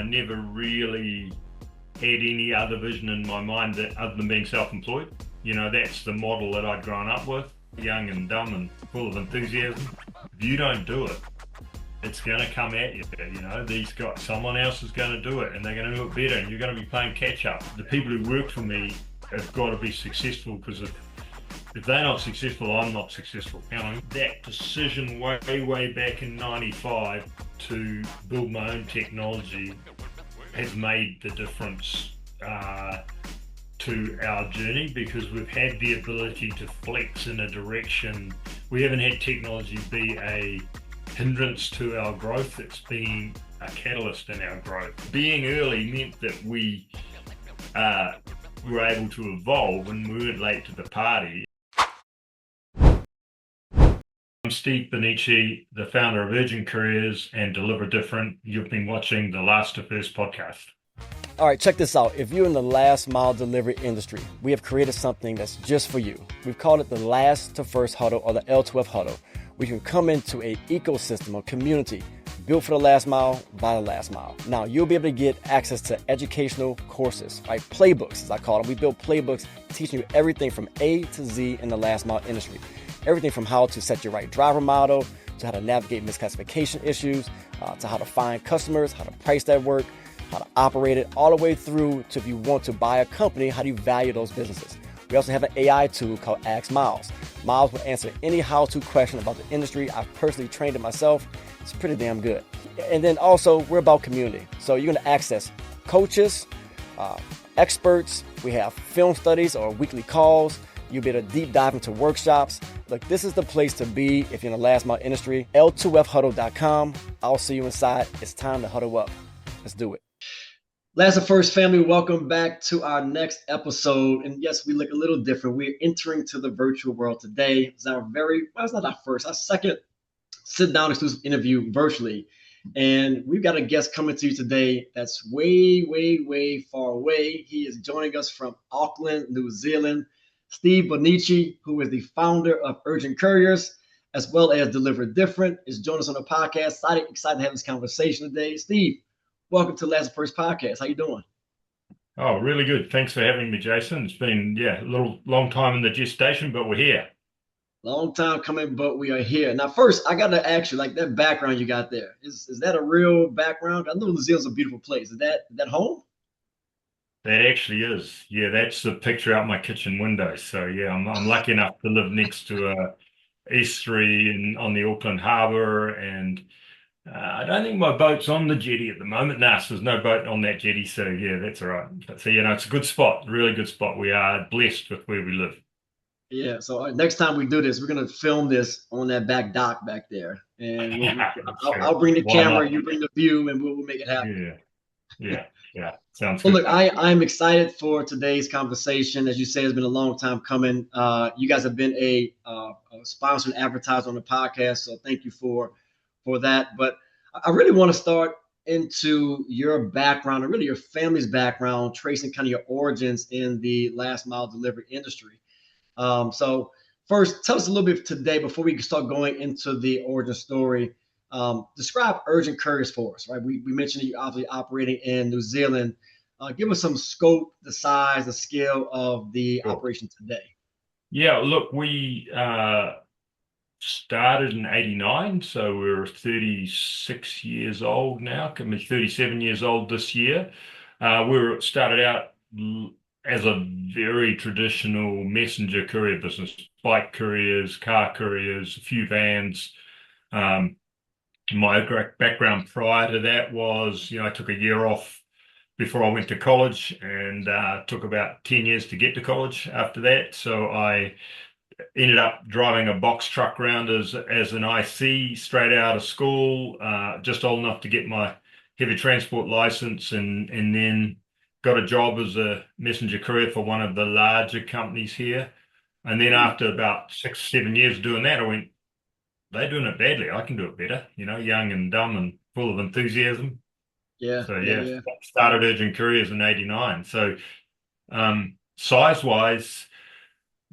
never really had any other vision in my mind that other than being self-employed. That's the model that I'd grown up with, young and dumb and full of enthusiasm. If you don't do it, it's going to come at you. Someone else is going to do it, and they're going to do it better, and you're going to be playing catch up. The people who work for me have got to be successful, because if they're not successful, I'm not successful. That decision way back in '95 to build my own technology has made the difference to our journey, because we've had the ability to flex in a direction. We haven't had technology be a hindrance to our growth. It's been a catalyst in our growth. Being early meant that we were able to evolve and we weren't late to the party. I'm Steve Bonnici, the founder of Urgent Couriers and Deliver Different. You've been watching the Last2First Podcast. All right, check this out. If you're in the last mile delivery industry, we have created something that's just for you. We've called it the Last2First Huddle, or the L2F Huddle. We can come into an ecosystem or community built for the last mile by the last mile. Now, you'll be able to get access to educational courses, right? Playbooks, as I call them. We build playbooks teaching you everything from A to Z in the last mile industry. Everything from how to set your right driver model, to how to navigate misclassification issues, to how to find customers, how to price that work, how to operate it, all the way through to if you want to buy a company, how do you value those businesses? We also have an AI tool called Ask Miles. Miles will answer any how-to question about the industry. I've personally trained it myself. It's pretty damn good. And then also, we're about community. So you're going to access coaches, experts. We have film studies or weekly calls. You'll be able to deep dive into workshops. Look, this is the place to be if you're in the last mile industry. L2FHuddle.com. I'll see you inside. It's time to huddle up. Let's do it. Last2First family, welcome back to our next episode. And yes, we look a little different. We're entering to the virtual world today. It's not our first, our second sit-down exclusive interview virtually. And we've got a guest coming to you today that's way far away. He is joining us from Auckland, New Zealand. Steve Bonnici, who is the founder of Urgent Couriers, as well as Deliver Different, is joining us on the podcast. Excited to have this conversation today. Steve, welcome to Last2First Podcast. How you doing? Oh, really good. Thanks for having me, Jason. It's been, a long time in the gestation, but we're here. Long time coming, but we are here. Now, first, I got to ask you, like that background you got there, is that a real background? I know New Zealand's a beautiful place. Is that home? That actually is. Yeah, that's the picture out my kitchen window. So yeah, I'm lucky enough to live next to a estuary on the Auckland Harbour, and I don't think my boat's on the jetty at the moment. So there's no boat on that jetty. So yeah, that's all right. So it's a good spot, really good spot. We are blessed with where we live. Yeah. So next time we do this, we're gonna film this on that back dock back there, and I'll bring the camera, you bring the view, and we'll make it happen. Yeah. Sounds good. Well, look, I'm excited for today's conversation. As you say, it's been a long time coming. You guys have been a sponsor and advertiser on the podcast, so thank you for that. But I really want to start into your background and really your family's background, tracing kind of your origins in the last mile delivery industry. So first, tell us a little bit today before we can start going into the origin story. Describe Urgent Couriers for us, right? We mentioned that you're obviously operating in New Zealand. Give us some scope, the size, the scale of the operation today. Yeah, look, we started in '89, so we're 36 years old now. Can be 37 years old this year. We started out as a very traditional messenger courier business, bike couriers, car couriers, a few vans. My background prior to that was, I took a year off before I went to college, and took about 10 years to get to college after that. So I ended up driving a box truck around as an IC straight out of school, just old enough to get my heavy transport license, and then got a job as a messenger courier for one of the larger companies here. And then after about 6-7 years doing that, I went, they're doing it badly. I can do it better, young and dumb and full of enthusiasm. Yeah. So started Urgent Couriers in '89. So size-wise,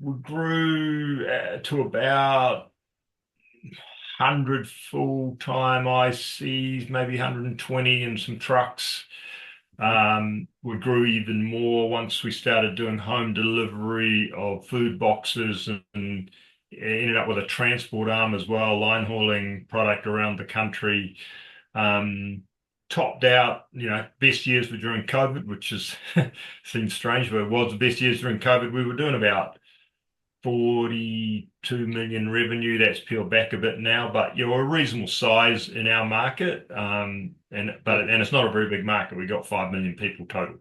we grew to about 100 full-time ICs, maybe 120 and some trucks. We grew even more once we started doing home delivery of food boxes and ended up with a transport arm as well, line hauling product around the country. Um, Topped out, best years were during COVID, which is seems strange, but it was the best years during COVID. We were doing about 42 million revenue. That's peeled back a bit now, but you're a reasonable size in our market. And it's not a very big market. We got 5 million people total.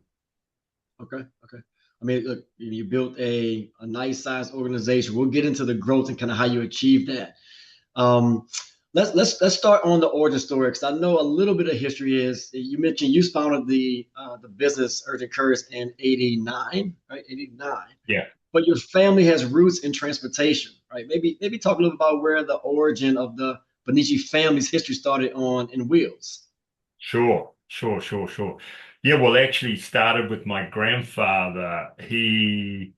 Okay. Okay. I mean, look, you built a nice sized organization. We'll get into the growth and kind of how you achieve that. Um, let's start on the origin story because I know a little bit of history. Is you mentioned you founded the business Urgent Couriers in '89, right? '89. Yeah, But your family has roots in transportation, right? Maybe talk a little about where the origin of the Bonnici family's history started on in wheels. sure. Yeah, well, actually started with my grandfather. He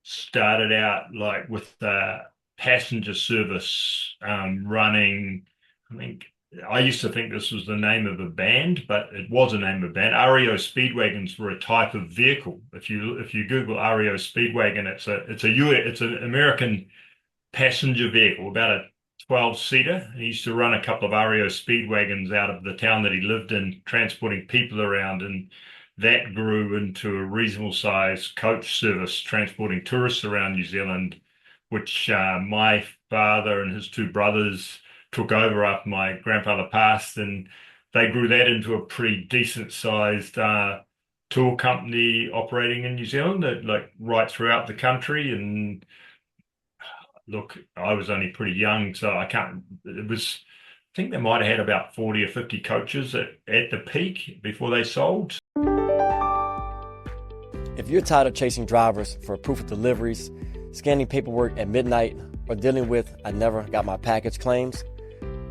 started out like with the passenger service running. I think I used to think this was the name of a band, but it was a name of a band. REO Speedwagons were a type of vehicle. If you Google REO Speedwagon, it's an American passenger vehicle, about a 12-seater. He used to run a couple of REO Speedwagons out of the town that he lived in, transporting people around, and that grew into a reasonable size coach service transporting tourists around New Zealand, which my father and his two brothers took over after my grandfather passed, and they grew that into a pretty decent sized tour company operating in New Zealand that like right throughout the country. And look, I was only pretty young, so I can't. It was, I think they might have had about 40 or 50 coaches at the peak before they sold. If you're tired of chasing drivers for proof of deliveries, scanning paperwork at midnight, or dealing with "I never got my package" claims,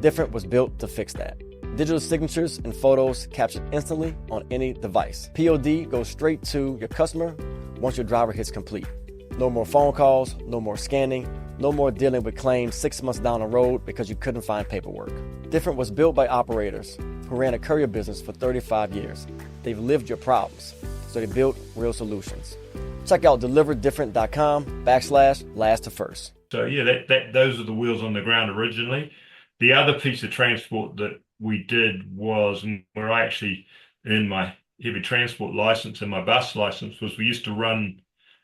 Different was built to fix that. Digital signatures and photos captured instantly on any device. POD goes straight to your customer once your driver hits complete. No more phone calls, no more scanning, no more dealing with claims 6 months down the road because you couldn't find paperwork. Different was built by operators who ran a courier business for 35 years. They've lived your problems, so they built real solutions. Check out deliverdifferent.com/last2first. So yeah, those are the wheels on the ground originally. The other piece of transport that we did was where I actually earned my heavy transport license and my bus license was we used to run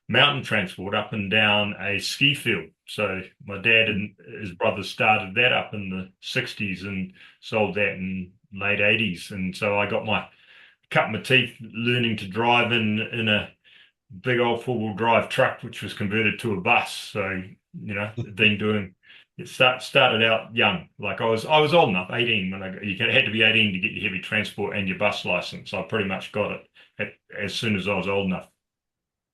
mountain transport up and down a ski field. So my dad and his brothers started that up in the 60s and sold that in late 80s. And so I cut my teeth learning to drive in a big old four-wheel drive truck, which was converted to a bus. So, been doing it started out young. Like I was old enough, 18, when you had to be 18 to get your heavy transport and your bus license. I pretty much got it as soon as I was old enough.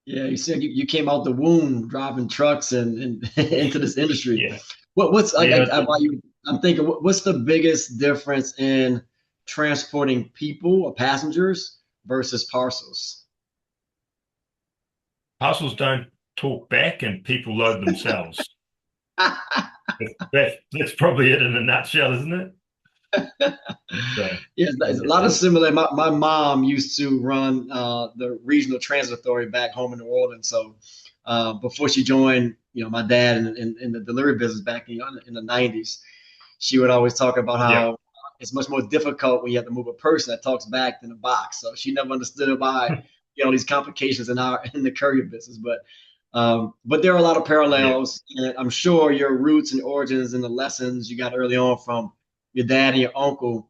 Yeah, you said you came out the womb driving trucks and into this industry. Yeah. I'm thinking, what's the biggest difference in transporting people or passengers versus parcels? Parcels don't talk back and people load themselves. That's probably it in a nutshell, isn't it? So, Yes, there's a lot of similar. My mom used to run the regional transit authority back home in New Orleans. So before she joined, my dad in the delivery business back in the 90s, she would always talk about how it's much more difficult when you have to move a person that talks back than a box. So she never understood why these complications in the courier business. But there are a lot of parallels, and I'm sure your roots and origins and the lessons you got early on from your dad and your uncle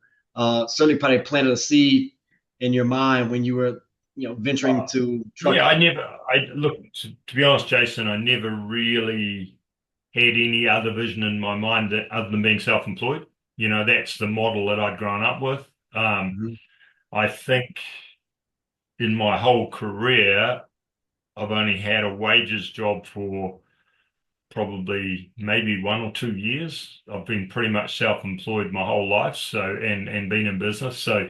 certainly probably planted a seed in your mind when you were, venturing to trucking. Yeah, to be honest, Jason, I never really had any other vision in my mind other than being self-employed. That's the model that I'd grown up with. I think in my whole career, I've only had a wages job for probably maybe 1 or 2 years. I've been pretty much self-employed my whole life, and been in business. So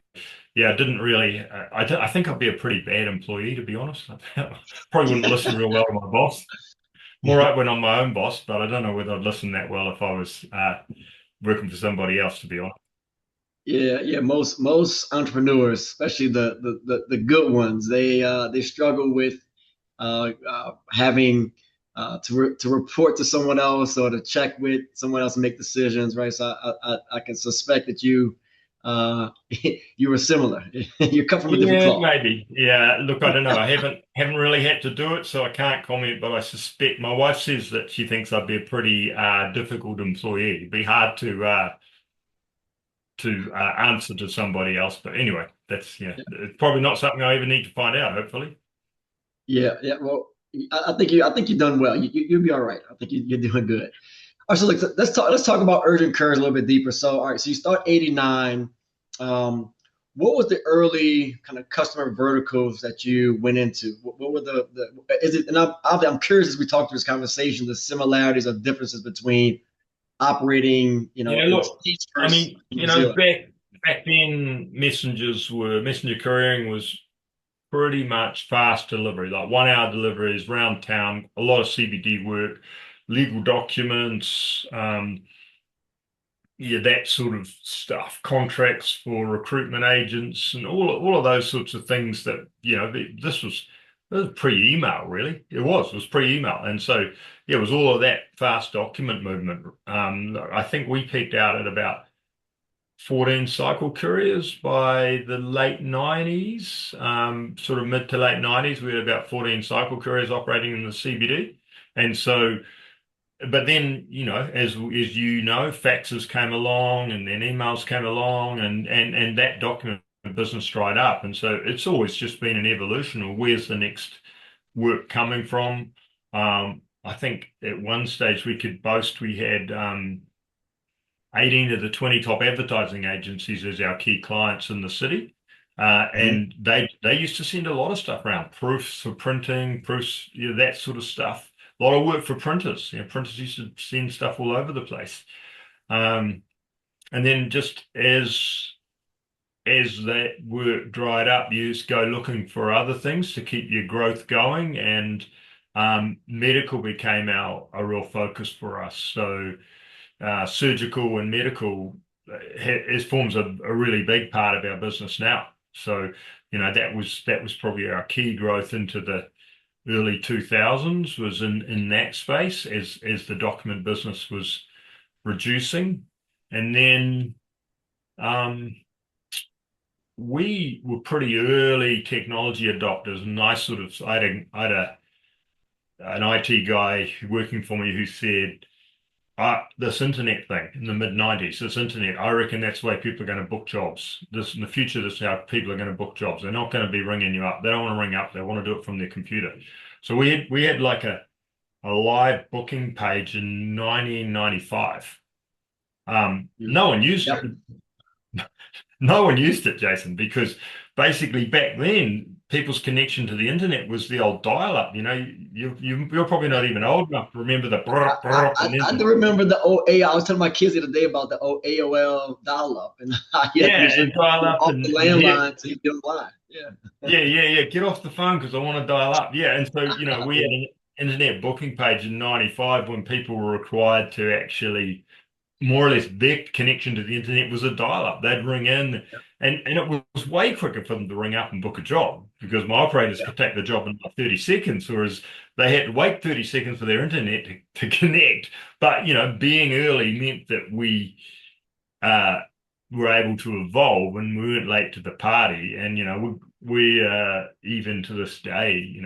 yeah, I didn't really. I think I'd be a pretty bad employee, to be honest. I probably wouldn't listen real well to my boss. I'm all right when I'm my own boss, but I don't know whether I'd listen that well if I was working for somebody else, to be honest. Yeah. Most entrepreneurs, especially the good ones, they struggle with having to report to someone else or to check with someone else and make decisions, right? So I can suspect that you were similar. You come from a different Yeah, cloth. maybe. Yeah, look, I don't know. I haven't really had to do it, so I can't comment, but I suspect my wife says that she thinks I'd be a pretty difficult employee. It'd be hard to answer to somebody else. But anyway, that's it's probably not something I ever need to find out, hopefully. Yeah. Well, I think you've done well. You'll be all right. I think you're doing good. All right, so let's talk about Urgent Couriers a little bit deeper. So, all right, so you start 89. What was the early kind of customer verticals that you went into? What were the is it? And I'm curious as we talk through this conversation, the similarities or differences between operating, Yeah, in the look, States I versus mean, New Zealand. back then, messenger couriering was pretty much fast delivery, like 1 hour deliveries around town, a lot of CBD work, legal documents, yeah, that sort of stuff, contracts for recruitment agents, and all of those sorts of things. That this was pre-email, really. It was pre-email, and so yeah, it was all of that fast document movement. I think we peaked out at about 14 cycle couriers by the late 90s, sort of mid to late 90s. We had about 14 cycle couriers operating in the CBD. And so, but then, as you know, faxes came along and then emails came along and that document business dried up. And so it's always just been an evolution of where's the next work coming from. I think at one stage we could boast we had 18 of the 20 top advertising agencies as our key clients in the city. Mhm. And they used to send a lot of stuff around, proofs for printing, proofs, that sort of stuff. A lot of work for printers. Printers used to send stuff all over the place. Um, and then just as that work dried up, you just go looking for other things to keep your growth going. And medical became a real focus for us. So surgical and medical forms a really big part of our business now. So, that was probably our key growth into the early 2000s was in that space as the document business was reducing. And then we were pretty early technology adopters, and I had an IT guy working for me who said, this internet thing in the mid 90s, this internet, I reckon that's the way people are going to book jobs. This in the future, this is how people are going to book jobs. They're not going to be ringing you up. They don't want to ring up. They want to do it from their computer. So we had like a live booking page in 1995. No one used Yep. it. No one used it, Jason, because basically back then people's connection to the internet was the old dial-up. You're probably not even old enough to remember the brr, brr, and I then do remember the old A. I was telling my kids the other day about the old AOL dial-up and how you had to make yeah, sure and you dial get up off the and yeah, landline so you get online. Yeah. yeah. Get off the phone because I want to dial up. Yeah, and so we had an internet booking page in '95 when people were required to actually more or less their connection to the internet was a dial-up. They'd ring in, and it was way quicker for them to ring up and book a job because my operators could take the job in like 30 seconds, whereas they had to wait 30 seconds for their internet to connect. But being early meant that we uh, were able to evolve and we weren't late to the party. And we even to this day,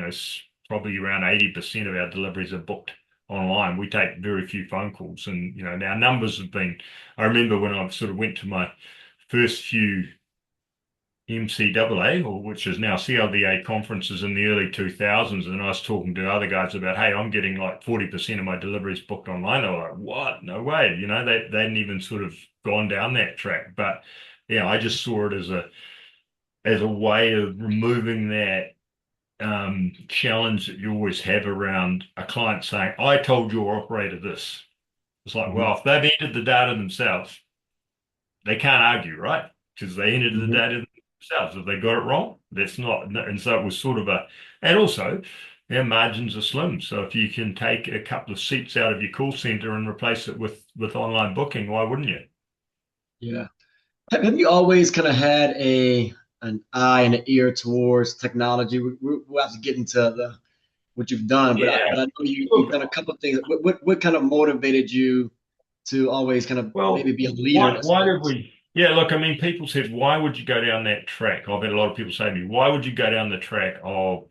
probably around 80% of our deliveries are booked online. We take very few phone calls, and our numbers have been. I remember when I sort of went to my first few MCAA, or which is now CLDA conferences in the early 2000s, and I was talking to other guys about, hey, I'm getting like 40% of my deliveries booked online. They were like, what? No way. They hadn't even sort of gone down that track. But yeah, I just saw it as a way of removing that challenge that you always have around a client saying, I told your operator this. It's like, Mhm. well, if they've entered the data themselves, they can't argue, right? Because they entered the Mhm. data themselves. If they got it wrong, that's not. And so it was sort of and also, their margins are slim. So if you can take a couple of seats out of your call center and replace it with online booking, why wouldn't you? Yeah. Have you always kind of had an eye and an ear towards technology? We'll have to get into what you've done, but Yeah. I know you've Look, done a couple of things. What kind of motivated you to always kind of maybe well, be a leader in why that why did space? we? Yeah, look, I mean, people said, why would you go down that track? I've had a lot of people say to me, why would you go down the track of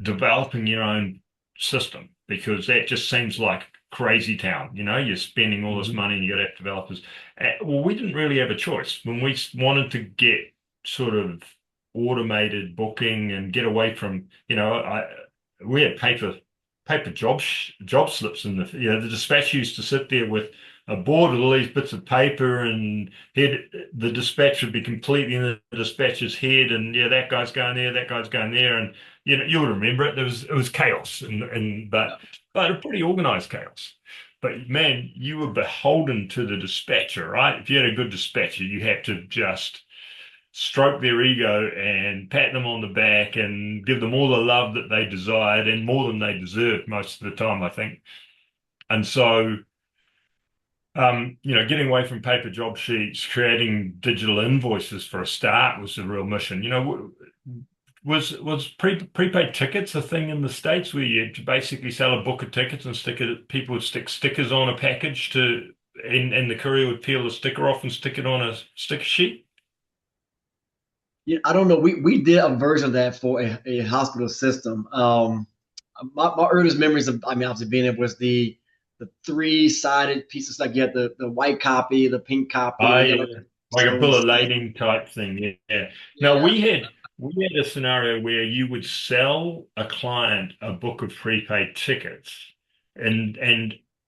developing your own system? Because that just seems like crazy town. You're spending all this Mhm. money and you got to have developers. Well, we didn't really have a choice when we wanted to get sort of automated booking and get away from, we had paper job slips in the dispatch used to sit there with a board with all these bits of paper and the dispatch would be completely in the dispatcher's head and yeah, that guy's going there, that guy's going there, and you would remember it. It was chaos and but a pretty organized chaos. But man, you were beholden to the dispatcher, right? If you had a good dispatcher, you had to just stroke their ego and pat them on the back and give them all the love that they desired and more than they deserved most of the time, I think. And so, getting away from paper job sheets, creating digital invoices for a start was a real mission. Was prepaid tickets a thing in the States where you basically sell a book of tickets and people would stick stickers on a package and the courier would peel the sticker off and stick it on a sticker sheet? Yeah, I don't know. We did a version of that for a hospital system. My earliest memories of, I mean, obviously being it was the three-sided pieces, like you had the white copy, the pink copy, the I yellow copy. Like a So bill the of scan. lading type thing. Yeah. Yeah. Now Yeah. we had a scenario where you would sell a client a book of prepaid tickets, and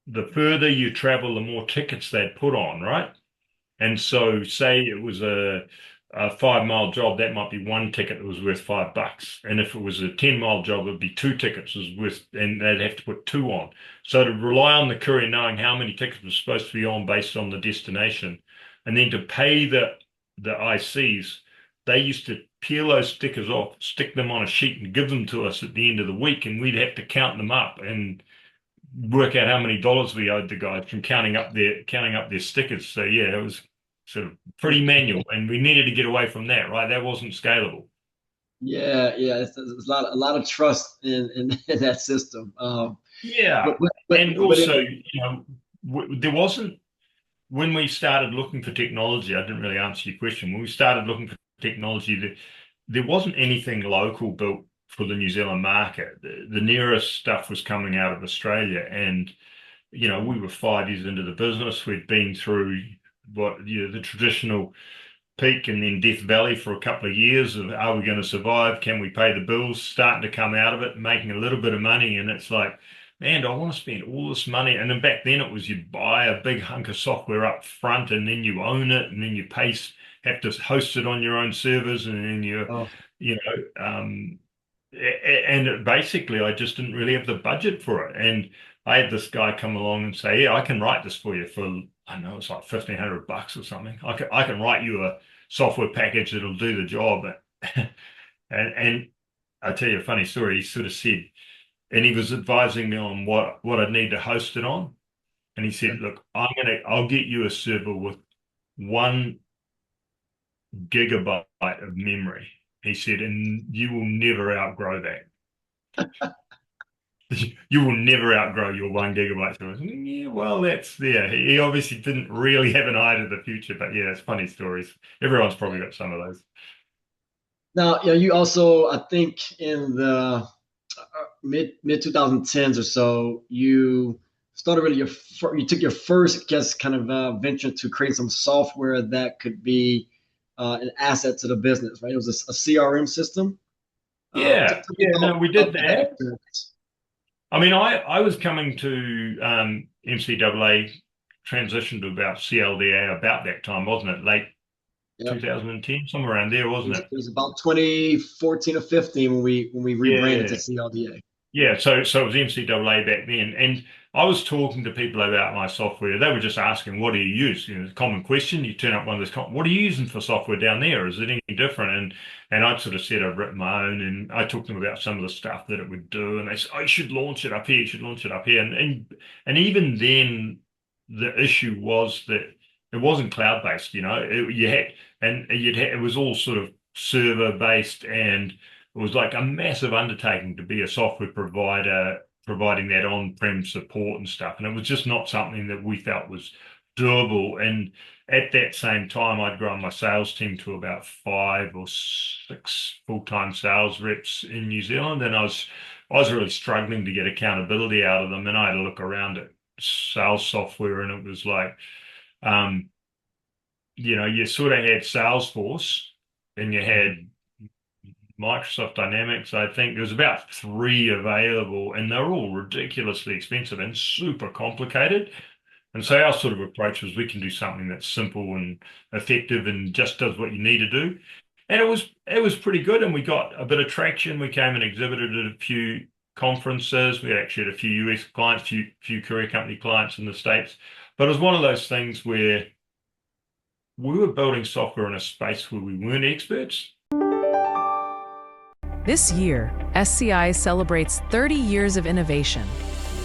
the further you travel, the more tickets they'd put on, right? And so, say it was a 5 mile job, that might be one ticket that was worth $5. And if it was a 10 mile job, it would be two tickets was worth, and they'd have to put two on. So to rely on the courier knowing how many tickets were supposed to be on based on the destination, and then to pay the ICs, they used to peel those stickers off, stick them on a sheet, and give them to us at the end of the week, and we'd have to count them up and work out how many dollars we owed the guy from counting up their stickers. So yeah, it was sort of pretty manual, and we needed to get away from that, right? That wasn't scalable. Yeah. It's a lot of trust in that system. Yeah, and But also, there wasn't when we started looking for technology. I didn't really answer your question. When we started looking for technology, there wasn't anything local built for the New Zealand market. The nearest stuff was coming out of Australia, and we were 5 years into the business. We'd been through the traditional peak and then Death Valley for a couple of years of are we going to survive? Can we pay the bills? Starting to come out of it, making a little bit of money, and it's like, man, do I want to spend all this money? And then back then it was you buy a big hunk of software up front, and then you own it, and then you have to host it on your own servers, and then oh, you know, um, basically I just didn't really have the budget for it, and I had this guy come along and say, yeah, I can write this for you for, I don't know, it's like $1,500 or something. I can write you a software package that'll do the job. And I'll tell you a funny story. He sort of said, and he was advising me on what I'd need to host it on. And he said, okay. look, I'll get you a server with 1 gigabyte of memory. He said, and you will never outgrow that. You will never outgrow your 1 gigabyte. So I was, yeah, well, that's there. He obviously didn't really have an eye to the future, but yeah, it's funny stories. Everyone's probably got some of those. Now, you also, I think, in the mid 2010s or so, you started really you took your first, I guess, kind of venture to create some software that could be an asset to the business, right? It was a CRM system. Yeah, Tell me yeah, no, we did about that that. experience. I mean, I was coming to NCAA transition to about CLDA about that time, wasn't it? Late Yep. 2010, somewhere around there, It wasn't was, it? it was about 2014 or 15 when we rebranded to Yeah. CLDA. Yeah, so it was NCAA back then, and I was talking to people about my software. They were just asking, "What do you use?" The common question. You turn up one of those, "What are you using for software down there? Is it any different?" And I'd sort of said I've written my own, and I talked to them about some of the stuff that it would do, and they said, "Oh, you should launch it up here. You should launch it up here." And even then, the issue was that it wasn't cloud based, you had, and it was all sort of server based, and it was like a massive undertaking to be a software provider providing that on-prem support and stuff. And it was just not something that we felt was doable. And at that same time, I'd grown my sales team to about 5 or 6 full-time sales reps in New Zealand, and I was really struggling to get accountability out of them. And I had to look around at sales software, and it was like, um, you sort of had Salesforce and you had Microsoft Dynamics. I think there was about three available, and they're all ridiculously expensive and super complicated. And so our sort of approach was we can do something that's simple and effective and just does what you need to do. And it was pretty good, and we got a bit of traction. We came and exhibited at a few conferences. We actually had a few US clients, few courier company clients in the States. But it was one of those things where we were building software in a space where we weren't experts. This year, SCI celebrates 30 years of innovation.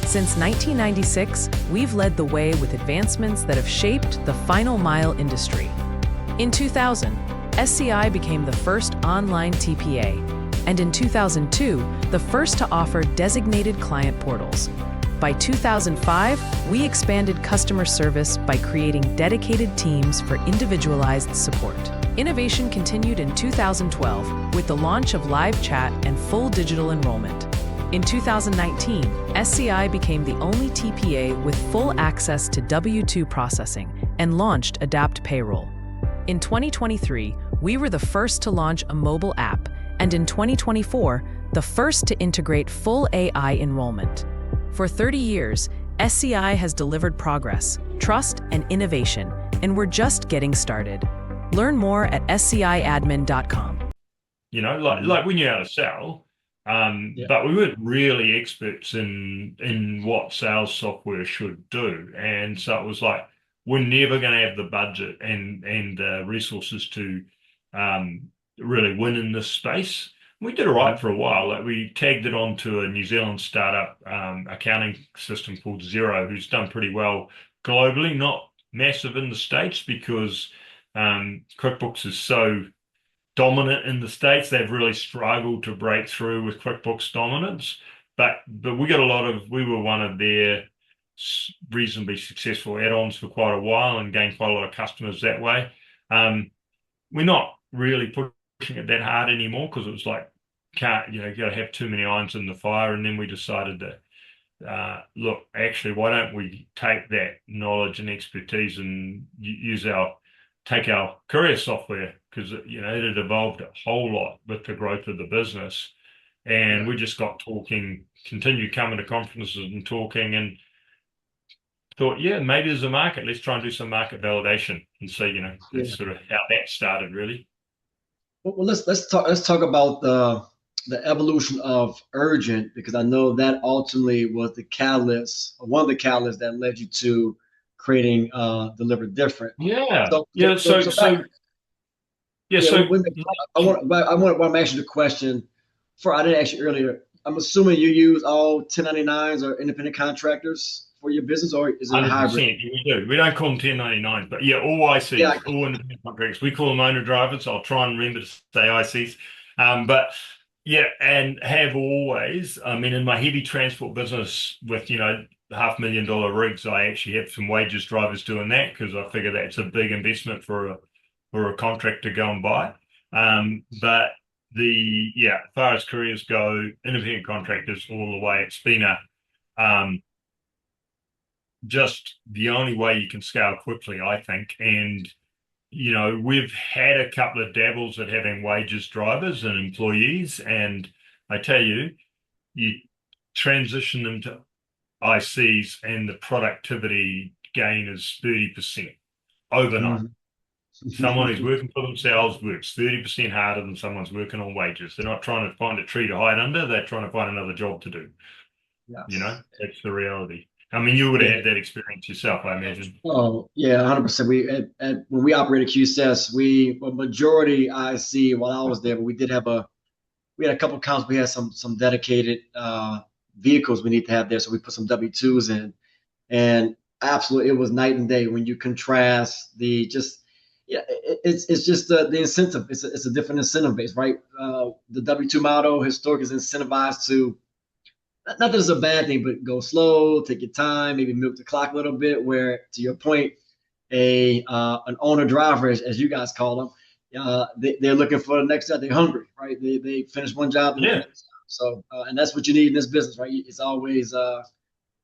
Since 1996, we've led the way with advancements that have shaped the final mile industry. In 2000, SCI became the first online TPA, and in 2002, the first to offer designated client portals. By 2005, we expanded customer service by creating dedicated teams for individualized support. Innovation continued in 2012 with the launch of live chat and full digital enrollment. In 2019, SCI became the only TPA with full access to W-2 processing and launched Adapt Payroll. In 2023, we were the first to launch a mobile app, and in 2024, the first to integrate full AI enrollment. For 30 years, SCI has delivered progress, trust, and innovation, and we're just getting started. Learn more at sciadmin.com. Like we knew how to sell, but we weren't really experts in what sales software should do. And so it was like, we're never going to have the budget and resources to really win in this space. We did all right for a while. Like, we tagged it onto a New Zealand startup accounting system called Xero, who's done pretty well globally, not massive in the States because QuickBooks is so dominant in the States. They've really struggled to break through with QuickBooks dominance. But we were one of their reasonably successful add-ons for quite a while and gained quite a lot of customers that way. We're not really pushing it that hard anymore because it was like, you got to have too many irons in the fire. And then we decided to look, actually, why don't we take that knowledge and expertise and take our courier software, because it had evolved a whole lot with the growth of the business. And we just got talking, continued coming to conferences and talking, and thought, maybe there's a market. Let's try and do some market validation. And so, that's sort of how that started, really. Well, let's talk about the evolution of Urgent, because I know that ultimately was the catalyst, or one of the catalysts that led you to creating Deliver Different. Yeah. So I want to ask you the question. I didn't ask you earlier. I'm assuming you use all 1099s or independent contractors for your business, or is it a hybrid? We do. We don't call them 1099s, but all ICs, all independent contractors. We call them owner drivers. I'll try and remember to say ICs. And have always, in my heavy transport business with, $500,000 rigs, I actually have some wages drivers doing that because I figure that's a big investment for a contractor to go and buy. But as far as couriers go, independent contractors all the way. It's been just the only way you can scale quickly, I think. And, we've had a couple of dabbles at having wages drivers and employees. And I tell you transition them to ICs and the productivity gain is 30% overnight. Mm-hmm. Someone who's working for themselves works 30% harder than someone's working on wages. They're not trying to find a tree to hide under. They're trying to find another job to do. Yes. That's the reality. You would have had that experience yourself, I imagine. Oh, yeah, 100%. When we operated QCS, a majority IC while I was there, but we had a couple of accounts. We had some dedicated vehicles we need to have there, so we put some W-2s in. And absolutely, it was night and day when you contrast the just. Yeah, it's just the incentive. It's a different incentive base, right? The W-2 model historically is incentivized to, not that it's a bad thing, but go slow, take your time, maybe milk the clock a little bit. Where, to your point, an owner driver, as you guys call them, they're looking for the next job. They're hungry, right? They finish one job and the next job. So and that's what you need in this business, right? It's always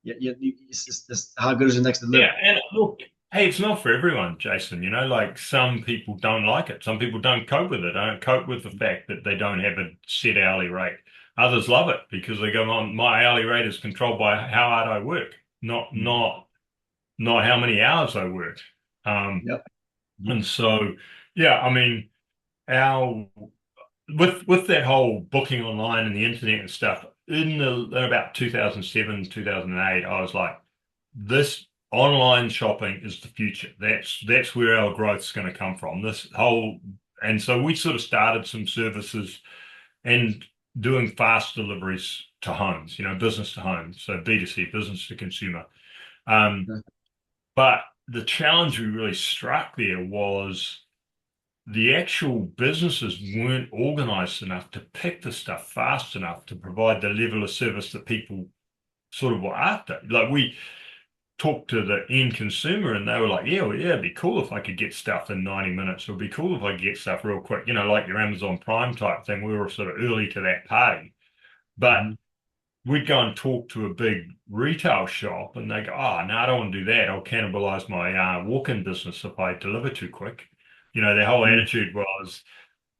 it's how good is the next delivery? Yeah, and look, hey, it's not for everyone, Jason. Like some people don't like it. Some people don't cope with it. Don't cope with the fact that they don't have a set hourly rate. Others love it because they go on. My hourly rate is controlled by how hard I work, not how many hours I work. Yep. And so, yeah, I mean, our with that whole booking online and the internet and stuff in about 2007, 2008, I was like, this online shopping is the future. That's where our growth is going to come from. And so we sort of started some services and doing fast deliveries to homes, business to home, so B2C, business to consumer. But the challenge we really struck there was the actual businesses weren't organized enough to pick the stuff fast enough to provide the level of service that people sort of were after. Like, we talked to the end consumer and they were like, yeah, it'd be cool if I could get stuff in 90 minutes. It'd be cool if I could get stuff real quick, like your Amazon Prime type thing. We were sort of early to that party. But we'd go and talk to a big retail shop and they go, oh, no, I don't want to do that. I'll cannibalize my walk-in business if I deliver too quick. Their whole attitude was,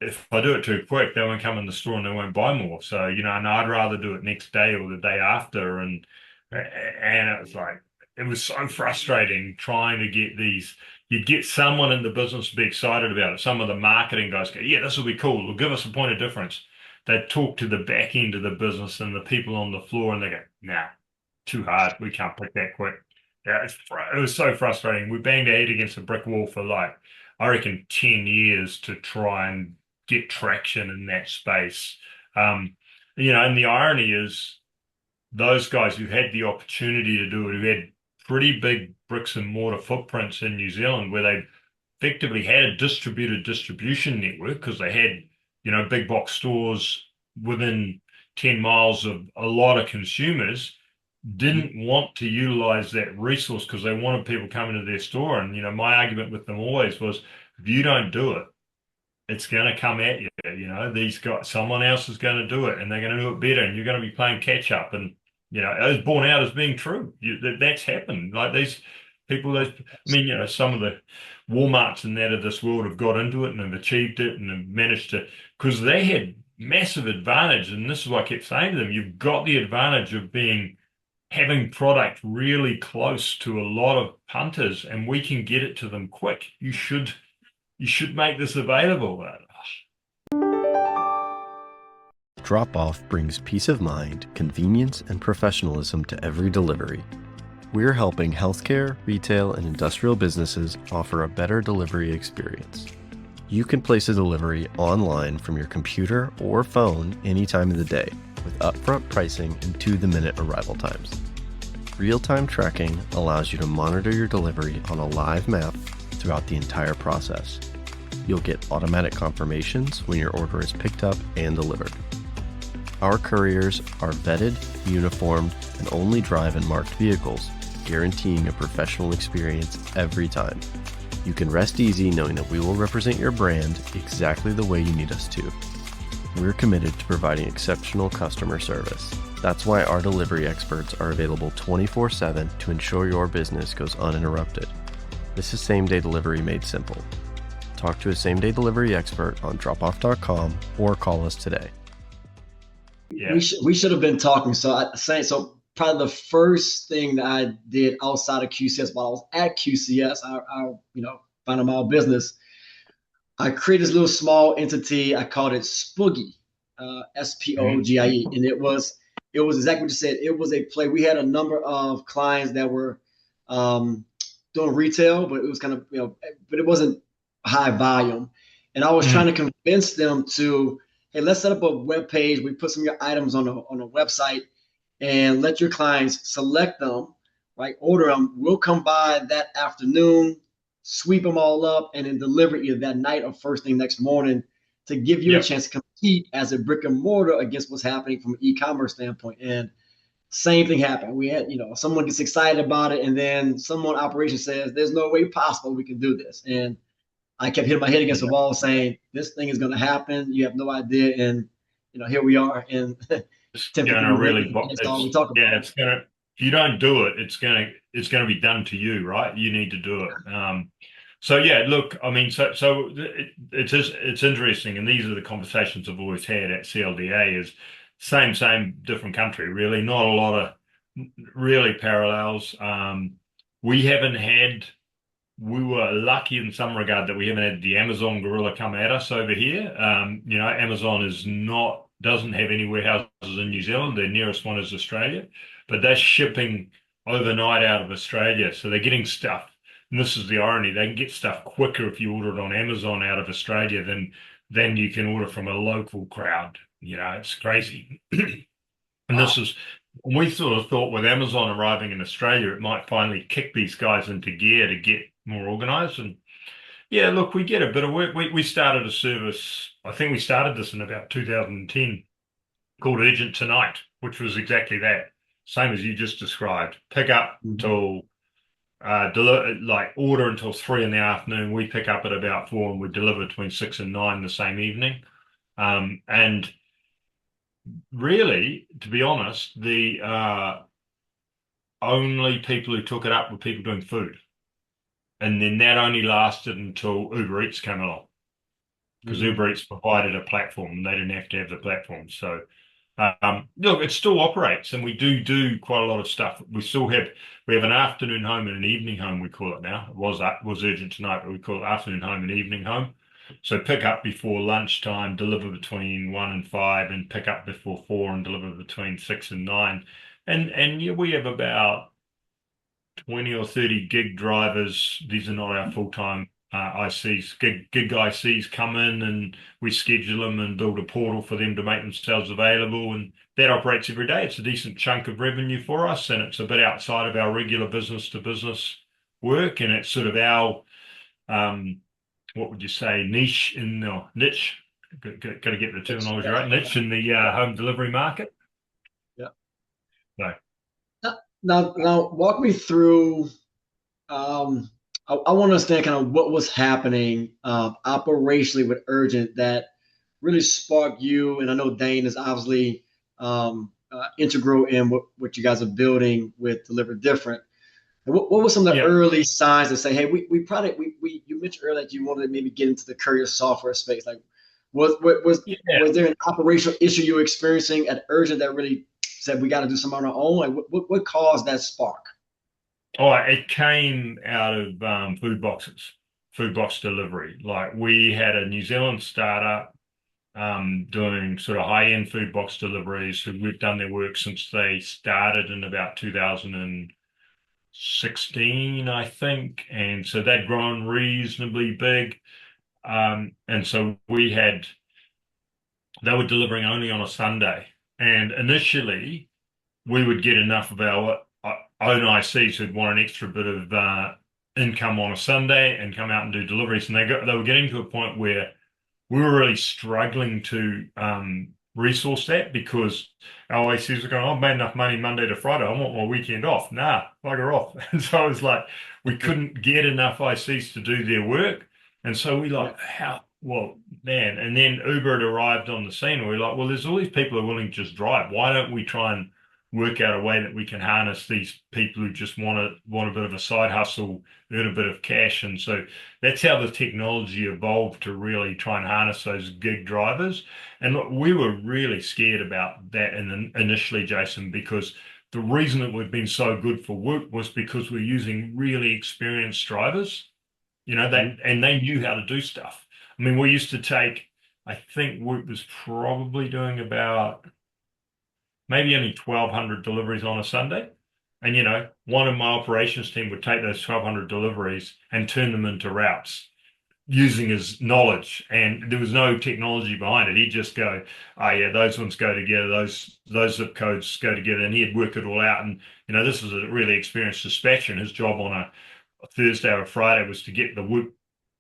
if I do it too quick, they won't come in the store and they won't buy more. So, and I'd rather do it next day or the day after. And it was like, it was so frustrating trying to get these. You'd get someone in the business to be excited about it. Some of the marketing guys go, yeah, this will be cool. It'll give us a point of difference. They'd talk to the back end of the business and the people on the floor and they go, nah, too hard. We can't pick that quick. Yeah, it was so frustrating. We banged our head against a brick wall for I reckon 10 years to try and get traction in that space. And the irony is those guys who had the opportunity to do it, who had pretty big bricks and mortar footprints in New Zealand where they effectively had a distributed distribution network because they had, big box stores within 10 miles of a lot of consumers, didn't want to utilize that resource because they wanted people coming to their store. And, my argument with them always was, if you don't do it, it's going to come at you. These guys, someone else is going to do it and they're going to do it better and you're going to be playing catch up. And, it was borne out as being true. That's happened. Like these people, some of the Walmarts and that of this world have got into it and have achieved it and have managed to, because they had massive advantage. And this is what I kept saying to them. You've got the advantage of having product really close to a lot of punters and we can get it to them quick. You should make this available. Drop-off brings peace of mind, convenience, and professionalism to every delivery. We're helping healthcare, retail, and industrial businesses offer a better delivery experience. You can place a delivery online from your computer or phone any time of the day, with upfront pricing and to-the-minute arrival times. Real-time tracking allows you to monitor your delivery on a live map throughout the entire process. You'll get automatic confirmations when your order is picked up and delivered. Our couriers are vetted, uniformed, and only drive in marked vehicles, guaranteeing a professional experience every time. You can rest easy knowing that we will represent your brand exactly the way you need us to. We're committed to providing exceptional customer service. That's why our delivery experts are available 24/7 to ensure your business goes uninterrupted. This is same-day delivery made simple. Talk to a same-day delivery expert on dropoff.com or call us today. Yeah. We should have been talking. So probably the first thing that I did outside of QCS while I was at QCS, our final mile business, I created this little small entity. I called it Spoogie, Spoogie, and it was exactly what you said. It was a play. We had a number of clients that were doing retail, but it was kind of but it wasn't high volume. And I was trying to convince them to, hey, let's set up a web page. We put some of your items on a website and let your clients select them, right? Order them. We'll come by that afternoon, sweep them all up, and then deliver either that night or first thing next morning to give you a chance to compete as a brick and mortar against what's happening from an e-commerce standpoint. And same thing happened. We had, someone gets excited about it, and then someone operations says, there's no way possible we can do this. And I kept hitting my head against the wall saying, this thing is going to happen. You have no idea. And, here we are. And it's gonna really, it's gonna, if you don't do it, it's gonna be done to you, right? You need to do it. So yeah, look, I mean, it's interesting, and these are the conversations I've always had at CLDA. Is same, different country, really. Not a lot of really parallels. We were lucky in some regard that we haven't had the Amazon gorilla come at us over here. Amazon doesn't have any warehouses in New Zealand. Their nearest one is Australia, but they're shipping overnight out of Australia. So they're getting stuff. And this is the irony. They can get stuff quicker if you order it on Amazon out of Australia than you can order from a local crowd. It's crazy. And we sort of thought with Amazon arriving in Australia, it might finally kick these guys into gear to get more organized. And yeah, look, we get a bit of work. We started a service, I think we started this in about 2010, called Urgent Tonight, which was exactly that. Same as you just described. Pick up till order until 3 PM. We pick up at about 4 and we deliver between 6 and 9 the same evening. And really, to be honest, the only people who took it up were people doing food. And then that only lasted until Uber Eats came along, because Uber Eats provided a platform and they didn't have to have the platform. So, look, it still operates, and we do quite a lot of stuff. We have an afternoon home and an evening home, we call it now. It was Urgent Tonight, but we call it afternoon home and evening home. So pick up before lunchtime, deliver between 1 and 5, and pick up before 4 and deliver between 6 and 9. And we have about 20 or 30 gig drivers. These are not our full-time ICs. Gig ICs come in, and we schedule them and build a portal for them to make themselves available. And that operates every day. It's a decent chunk of revenue for us, and it's a bit outside of our regular business-to-business work. And it's sort of our, what would you say, niche. Got to get the terminology right. Niche in the home delivery market. Yeah. So. Now, walk me through. I want to understand kind of what was happening operationally with Urgent that really sparked you. And I know Dane is obviously integral in what you guys are building with Deliver Different. And what were some of the early signs that say, hey, you mentioned earlier that you wanted to maybe get into the courier software space. Like, was there an operational issue you were experiencing at Urgent that really said we got to do something on our own? Like, what caused that spark? Oh, it came out of food box delivery. Like, we had a New Zealand startup doing sort of high-end food box deliveries who've done their work since they started in about 2016, I think. And so they'd grown reasonably big. And so they were delivering only on a Sunday. And initially, we would get enough of our own ICs who'd want an extra bit of income on a Sunday and come out and do deliveries. And they were getting to a point where we were really struggling to resource that, because our ICs were going, I've made enough money Monday to Friday, I want my weekend off. Nah, bugger off. And so it was like, we couldn't get enough ICs to do their work. And so we well, man, and then Uber had arrived on the scene, and we're like, well, there's all these people who are willing to just drive. Why don't we try and work out a way that we can harness these people who just want a bit of a side hustle, earn a bit of cash? And so that's how the technology evolved to really try and harness those gig drivers. And look, we were really scared about that initially, Jason, because the reason that we've been so good for Whoop was because we're using really experienced drivers, and they knew how to do stuff. I mean, we used to take, I think Whoop was probably doing about maybe only 1,200 deliveries on a Sunday. And, one of my operations team would take those 1,200 deliveries and turn them into routes. using his knowledge, and there was no technology behind it. He'd just go, "Oh yeah, those ones go together. Those zip codes go together," and he'd work it all out. And this was a really experienced dispatcher, and his job on a Thursday or a Friday was to get the Whoop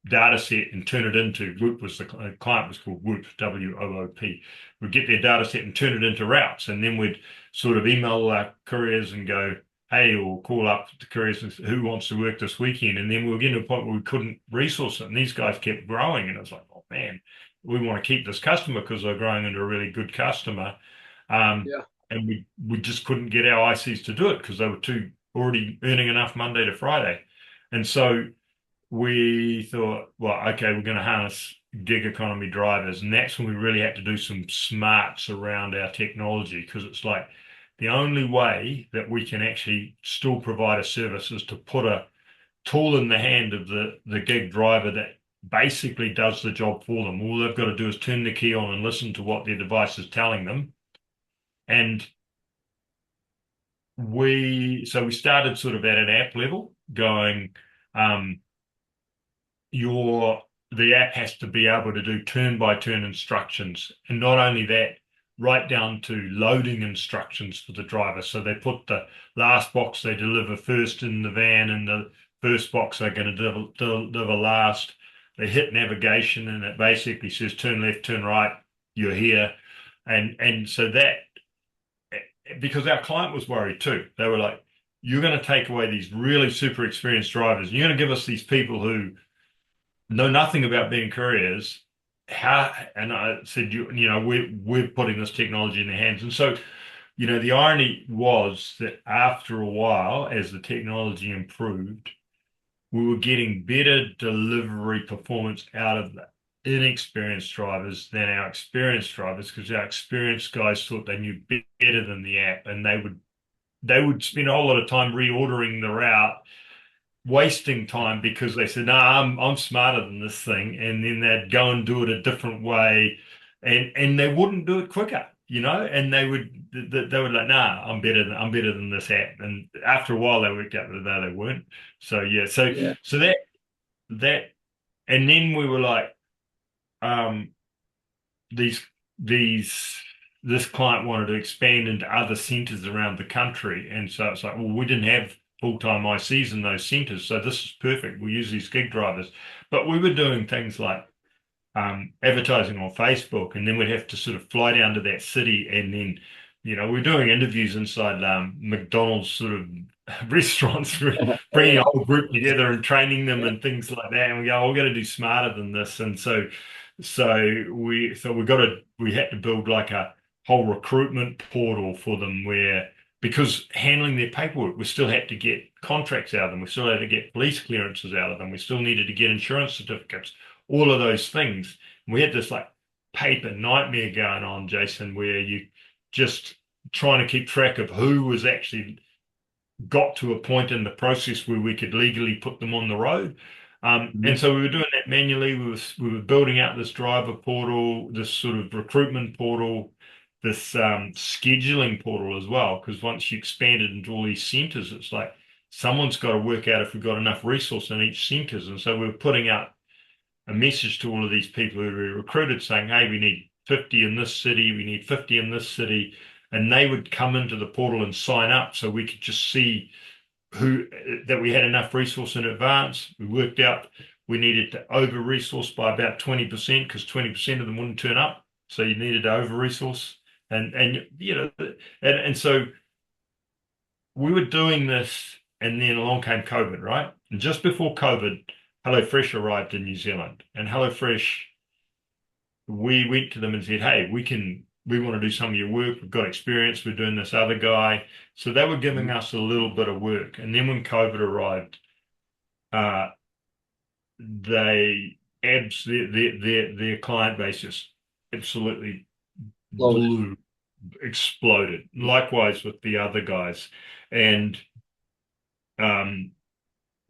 data set and turn it into Whoop was the client was called Whoop, WOOP. We'd get their data set and turn it into routes, and then we'd sort of email our couriers and go, "Hey," or call up the couriers and who wants to work this weekend. And then we were getting to a point where we couldn't resource it, and these guys kept growing, and it was like, oh man, we want to keep this customer because they're growing into a really good customer. And we just couldn't get our ICs to do it because they were already earning enough Monday to Friday. And so we thought, well, okay, we're going to harness gig economy drivers. And that's when we really had to do some smarts around our technology, because it's like the only way that we can actually still provide a service is to put a tool in the hand of the gig driver that basically does the job for them. All they've got to do is turn the key on and listen to what their device is telling them. And we started sort of at an app level going, the app has to be able to do turn-by-turn instructions. And not only that, right down to loading instructions for the driver. So they put the last box they deliver first in the van, and the first box they're going to deliver last. They hit navigation, and it basically says turn left, turn right, you're here. And so that, because our client was worried too. They were like, you're going to take away these really super experienced drivers. You're going to give us these people who know nothing about being couriers. How? And I said, we're putting this technology in their hands. And so, the irony was that after a while, as the technology improved, we were getting better delivery performance out of the inexperienced drivers than our experienced drivers, because our experienced guys thought they knew better than the app, and they would spend a whole lot of time reordering the route, wasting time because they said, "No, I'm smarter than this thing," and then they'd go and do it a different way, and they wouldn't do it quicker, and they would like, "Nah, I'm better than this app." And after a while, they worked out that no, they weren't. So so that, and then we were like, this client wanted to expand into other centers around the country, and so it's like, well, we didn't have full-time ICs in those centers, so this is perfect. We'll use these gig drivers. But we were doing things like advertising on Facebook, and then we'd have to sort of fly down to that city, and then we're doing interviews inside McDonald's sort of restaurants, bringing a whole group together and training them and things like that. And we go, we're going to do smarter than this. And so we had to build like a whole recruitment portal for them, where, because handling their paperwork, we still had to get contracts out of them. We still had to get police clearances out of them. We still needed to get insurance certificates, all of those things. And we had this like paper nightmare going on, Jason, where you just trying to keep track of who was actually got to a point in the process where we could legally put them on the road. And so we were doing that manually. We were building out this driver portal, this sort of recruitment portal, this scheduling portal as well, because once you expanded into all these centers, it's like someone's got to work out if we've got enough resource in each centers. And so we were putting out a message to all of these people who we recruited saying, hey, we need 50 in this city, we need 50 in this city. And they would come into the portal and sign up, so we could just see that we had enough resource in advance. We worked out we needed to over-resource by about 20%, because 20% of them wouldn't turn up. So you needed to over-resource. And so we were doing this, and then along came COVID, right? And just before COVID, HelloFresh arrived in New Zealand. And HelloFresh, we went to them and said, hey, we want to do some of your work. We've got experience. We're doing this other guy. So they were giving us a little bit of work. And then when COVID arrived, their client base just absolutely exploded. Likewise with the other guys. And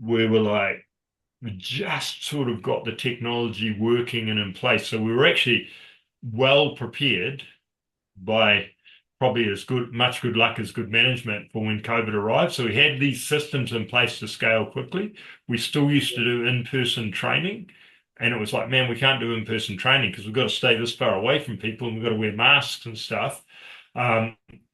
we were like, we just sort of got the technology working and in place. So we were actually well prepared by probably much good luck as good management for when COVID arrived. So we had these systems in place to scale quickly. We still used to do in-person training, And it was like, man, we can't do in-person training because we've got to stay this far away from people and we've got to wear masks and stuff.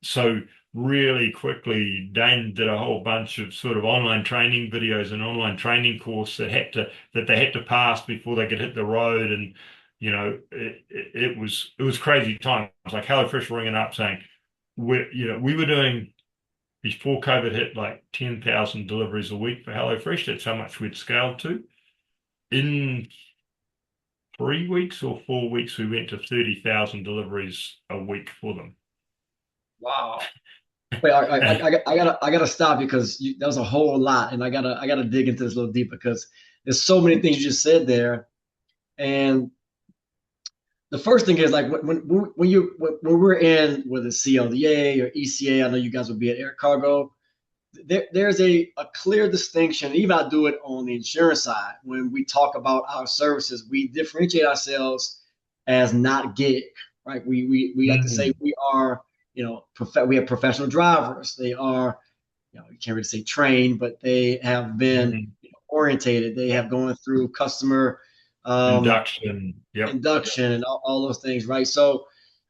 So really quickly, Dane did a whole bunch of sort of online training videos and online training course that they had to pass before they could hit the road. And it was crazy time. It was like HelloFresh ringing up saying we were doing before COVID hit like 10,000 deliveries a week for HelloFresh. That's how much we'd scaled to. In 3 weeks or 4 weeks, we went to 30,000 deliveries a week for them. Wow. Wait, I gotta stop because that was a whole lot, and I gotta dig into this a little deeper because there's so many things you just said there. And the first thing is like when we're in with the CLDA or ECA, I know you guys would be at Air Cargo. There's a clear distinction. Even I do it on the insurance side. When we talk about our services, we differentiate ourselves as not gig, right? We like to say we are, we have professional drivers. They are, you can't really say trained, but they have been orientated. They have gone through customer induction and all those things, right? So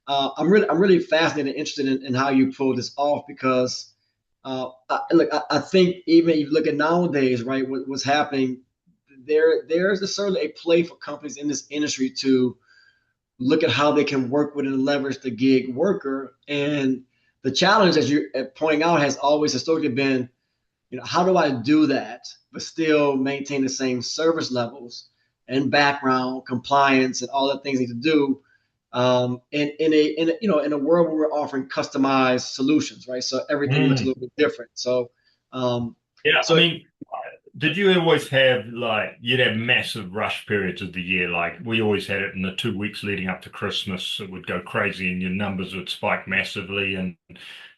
I'm really fascinated and interested in how you pull this off because I think even if you look at nowadays, right, what's happening, there's certainly a play for companies in this industry to look at how they can work with and leverage the gig worker. And the challenge, as you're pointing out, has always historically been, how do I do that but still maintain the same service levels and background compliance and all the things you need to do in a world where we're offering customized solutions, right? So everything looks a little bit different. So did you always have you'd have massive rush periods of the year? Like we always had it in the 2 weeks leading up to Christmas. It would go crazy and your numbers would spike massively, and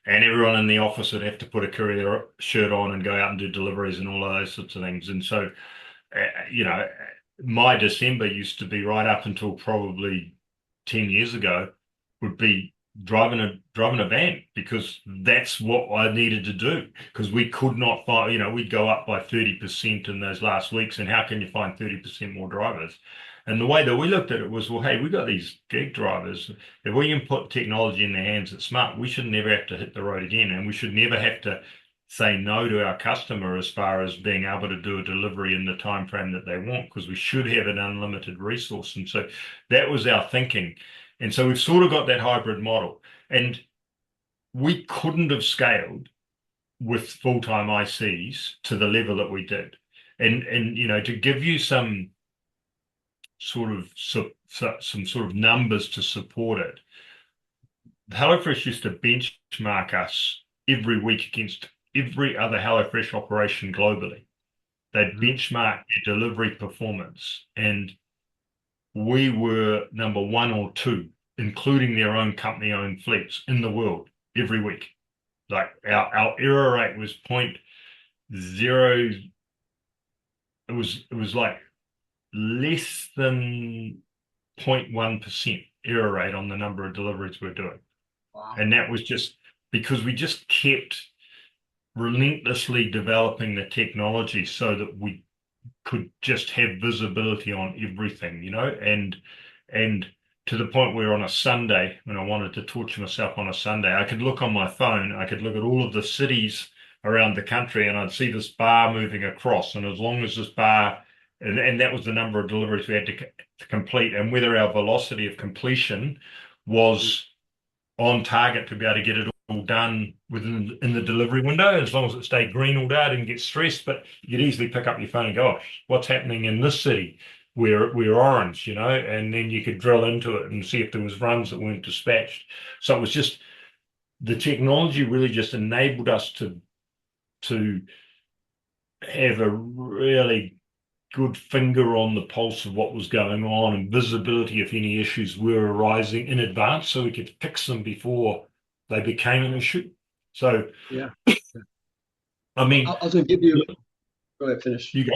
everyone in the office would have to put a Courier shirt on and go out and do deliveries and all of those sorts of things. And so, my December used to be right up until probably 10 years ago would be driving a van because that's what I needed to do because we could not find, we'd go up by 30% in those last weeks, and how can you find 30% more drivers? And the way that we looked at it was, well, hey, we got these gig drivers. If we can put technology in their hands that's smart, we should never have to hit the road again, and we should never have to say no to our customer as far as being able to do a delivery in the time frame that they want, because we should have an unlimited resource. And so that was our thinking. And so we've sort of got that hybrid model, and we couldn't have scaled with full-time ICs to the level that we did. And to give you some sort of numbers to support it, HelloFresh used to benchmark us every week against every other HelloFresh operation globally. They'd benchmark their delivery performance, and we were number 1 or 2, including their own company-owned fleets in the world every week. Like our error rate was 0.0. It was like less than 0.1% error rate on the number of deliveries we're doing. Wow. And that was just because we just kept relentlessly developing the technology so that we could just have visibility on everything, and to the point where on a Sunday, when I wanted to torture myself on a Sunday, I could look on my phone, I could look at all of the cities around the country, and I'd see this bar moving across, and as long as this bar, and that was the number of deliveries we had to complete, and whether our velocity of completion was on target to be able to get it all done in the delivery window. As long as it stayed green all day, I didn't get stressed, but you could easily pick up your phone and go, oh, what's happening in this city? We're orange, and then you could drill into it and see if there was runs that weren't dispatched. So it was just, the technology really just enabled us to have a really good finger on the pulse of what was going on and visibility if any issues were arising in advance, so we could fix them before they became an issue. So yeah, I mean, I was going to give you. Go ahead, finish. You go.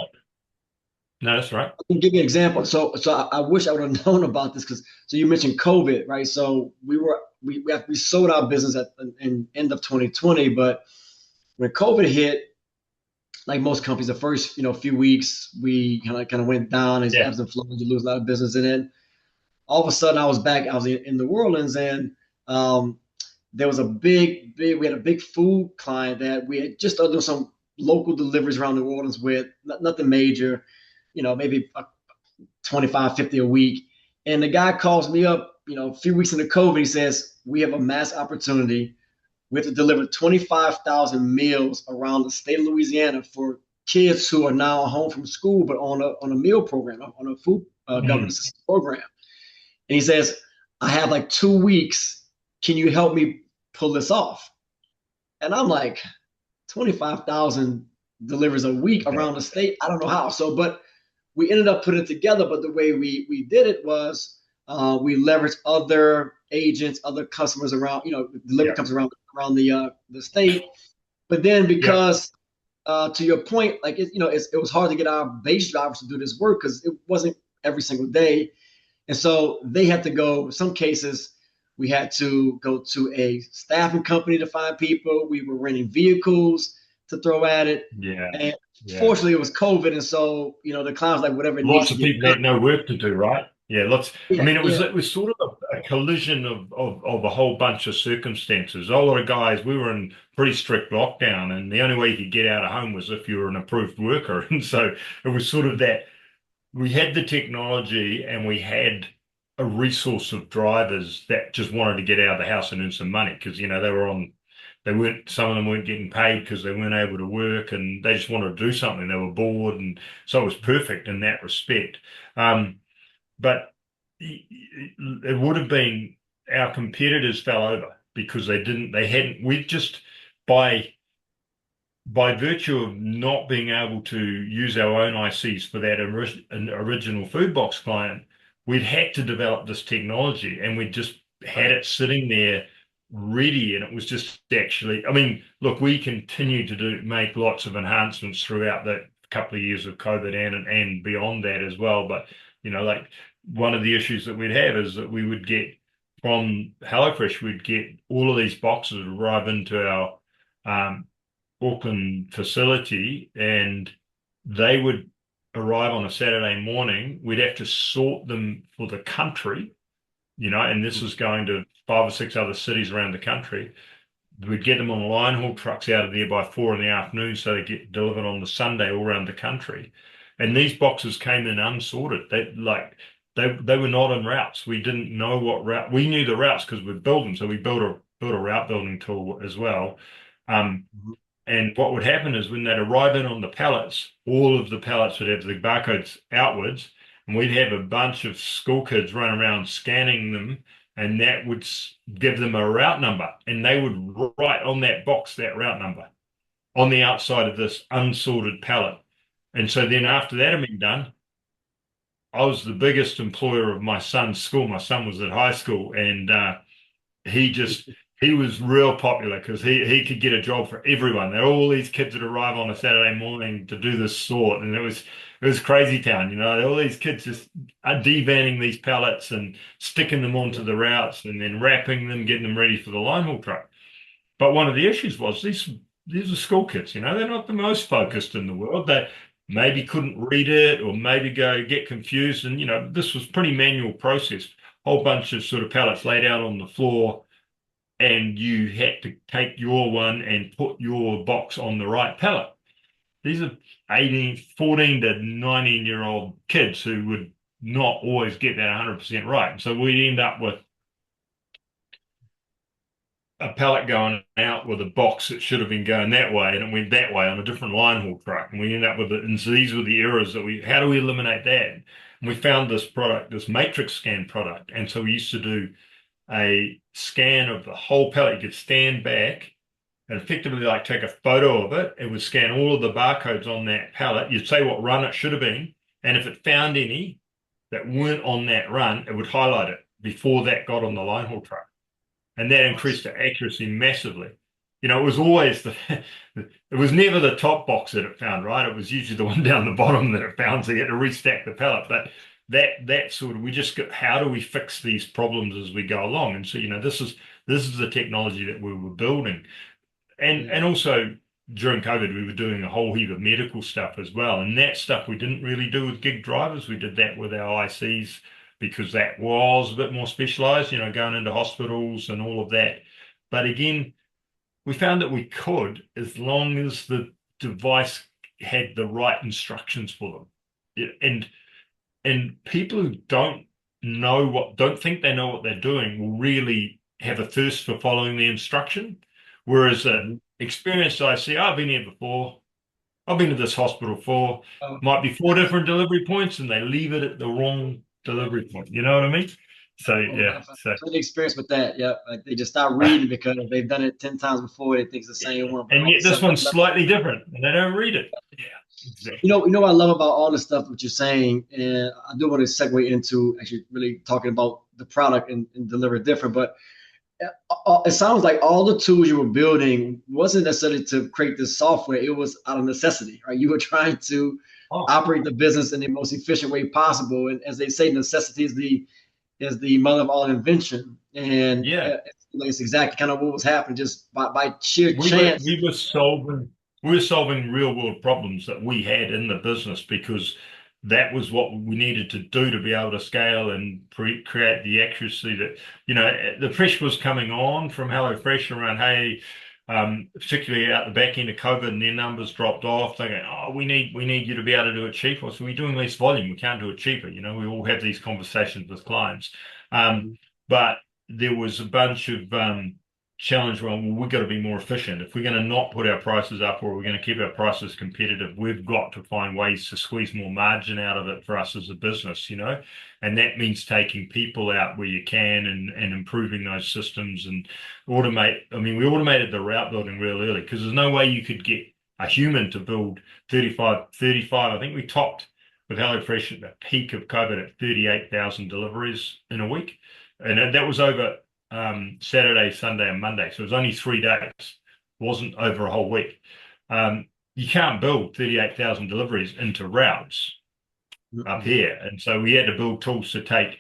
No, that's right. I can give you an example. So I wish I would have known about this so you mentioned COVID, right? So we sold our business in end of 2020, but when COVID hit, like most companies, the first, few weeks we kind of went down as Yeah. ebbs and flows, you lose a lot of business. And then all of a sudden I was back, I was in New Orleans, and there was we had a big food client that we had just done some local deliveries around New Orleans with, nothing major, maybe 25, 50 a week. And the guy calls me up, a few weeks into COVID, he says, we have a mass opportunity. We have to deliver 25,000 meals around the state of Louisiana for kids who are now home from school, but on a meal program, on a food government assistance program. And he says, I have like 2 weeks. Can you help me pull this off? And I'm like, 25,000 deliveries a week around the state. I don't know how. But we ended up putting it together. But the way we did it was we leveraged other agents, other customers around, delivery companies around the state. But then because to your point, like it was hard to get our base drivers to do this work because it wasn't every single day. And so they had to go, in some cases, we had to go to a staffing company to find people. We were renting vehicles to throw at it. Yeah. And fortunately, it was COVID. And so, the client was like, whatever it Lots needs of to get people done. had no work to do, right? Yeah, lots. Yeah, I mean, it was sort of a collision of a whole bunch of circumstances. A lot of guys, we were in pretty strict lockdown, and the only way you could get out of home was if you were an approved worker. And so it was sort of that we had the technology and we had a resource of drivers that just wanted to get out of the house and earn some money because, some of them weren't getting paid because they weren't able to work and they just wanted to do something. They were bored. And so it was perfect in that respect. But it would have been our competitors fell over because we just by virtue of not being able to use our own ICs for that original food box client, we'd had to develop this technology and we just had it sitting there ready. And it was just actually, I mean, look, we continue to make lots of enhancements throughout that couple of years of COVID and beyond that as well. But, like one of the issues that we'd have is that we would get from HelloFresh, we'd get all of these boxes arrive into our Auckland facility, and they would arrive on a Saturday morning. We'd have to sort them for the country, and this is going to 5 or 6 other cities around the country. We'd get them on line haul trucks out of there by 4 in the afternoon, so they get delivered on the Sunday all around the country. And these boxes came in unsorted. They were not in routes. We didn't know what route. We knew the routes because we'd build them, so we built a route building tool as well. And what would happen is when they'd arrive in on the pallets, all of the pallets would have the barcodes outwards, and we'd have a bunch of school kids run around scanning them, and that would give them a route number, and they would write on that box that route number on the outside of this unsorted pallet. And so then after that had been done, I was the biggest employer of my son's school. My son was at high school, and he was real popular because he could get a job for everyone. There were all these kids that arrive on a Saturday morning to do this sort, and it was crazy town. All these kids just are devanning these pallets and sticking them onto the routes and then wrapping them, getting them ready for the line haul truck. But one of the issues was these are school kids. They're not the most focused in the world. They maybe couldn't read it or maybe get confused. And this was pretty manual process. Whole bunch of sort of pallets laid out on the floor, and you had to take your one and put your box on the right pallet. These are 14 to 19-year-old kids who would not always get that 100% right. So we'd end up with a pallet going out with a box that should have been going that way, and it went that way on a different line haul truck. And we end up with it. And so these were the errors how do we eliminate that? And we found this product, this matrix scan product. And so we used to do a scan of the whole pallet. You could stand back and effectively take a photo of it. It would scan all of the barcodes on that pallet. You'd say what run it should have been. And if it found any that weren't on that run, it would highlight it before that got on the line haul truck. And that increased the accuracy massively. It was always it was never the top box that it found, right? It was usually the one down the bottom that it found. So you had to restack the pallet. But that sort of, we just got, how do we fix these problems as we go along? And so, this is the technology that we were building. And also during COVID, we were doing a whole heap of medical stuff as well. And that stuff we didn't really do with gig drivers. We did that with our ICs because that was a bit more specialized, going into hospitals and all of that. But again, we found that we could, as long as the device had the right instructions for them. And people who don't think they know what they're doing will really have a thirst for following the instruction. Whereas an experienced IC, I've been here before, I've been to this hospital before, might be 4 different delivery points, and they leave it at the wrong delivery point. You know what I mean? So yeah, so the experience with that, yeah, like they just stop reading because they've done it 10 times before. They think it's the same one, and yet this one's slightly different, and they don't read it. Yeah, exactly. You know what I love about all the stuff that you're saying, and I do want to segue into actually really talking about the product and deliver different, but it sounds like all the tools you were building wasn't necessarily to create this software. It was out of necessity, right? You were trying to operate the business in the most efficient way possible. And as they say, necessity is the mother of all invention. And it's exactly kind of what was happening just by sheer chance. We were solving real world problems that we had in the business because that was what we needed to do to be able to scale and create the accuracy that, the pressure was coming on from HelloFresh around, hey, particularly at the back end of COVID, and their numbers dropped off. They go, oh, we need you to be able to do it cheaper. So we're doing less volume. We can't do it cheaper. We all have these conversations with clients. But there was a bunch of challenge around, we've got to be more efficient. If we're going to not put our prices up, or we're going to keep our prices competitive, we've got to find ways to squeeze more margin out of it for us as a business, and that means taking people out where you can and improving those systems and automate. I mean, we automated the route building real early because there's no way you could get a human to build 35. I think we topped with HelloFresh at the peak of COVID at 38,000 deliveries in a week. And that was over Saturday, Sunday, and Monday. So it was only 3 days. It wasn't over a whole week. You can't build 38,000 deliveries into routes up here. And so we had to build tools to take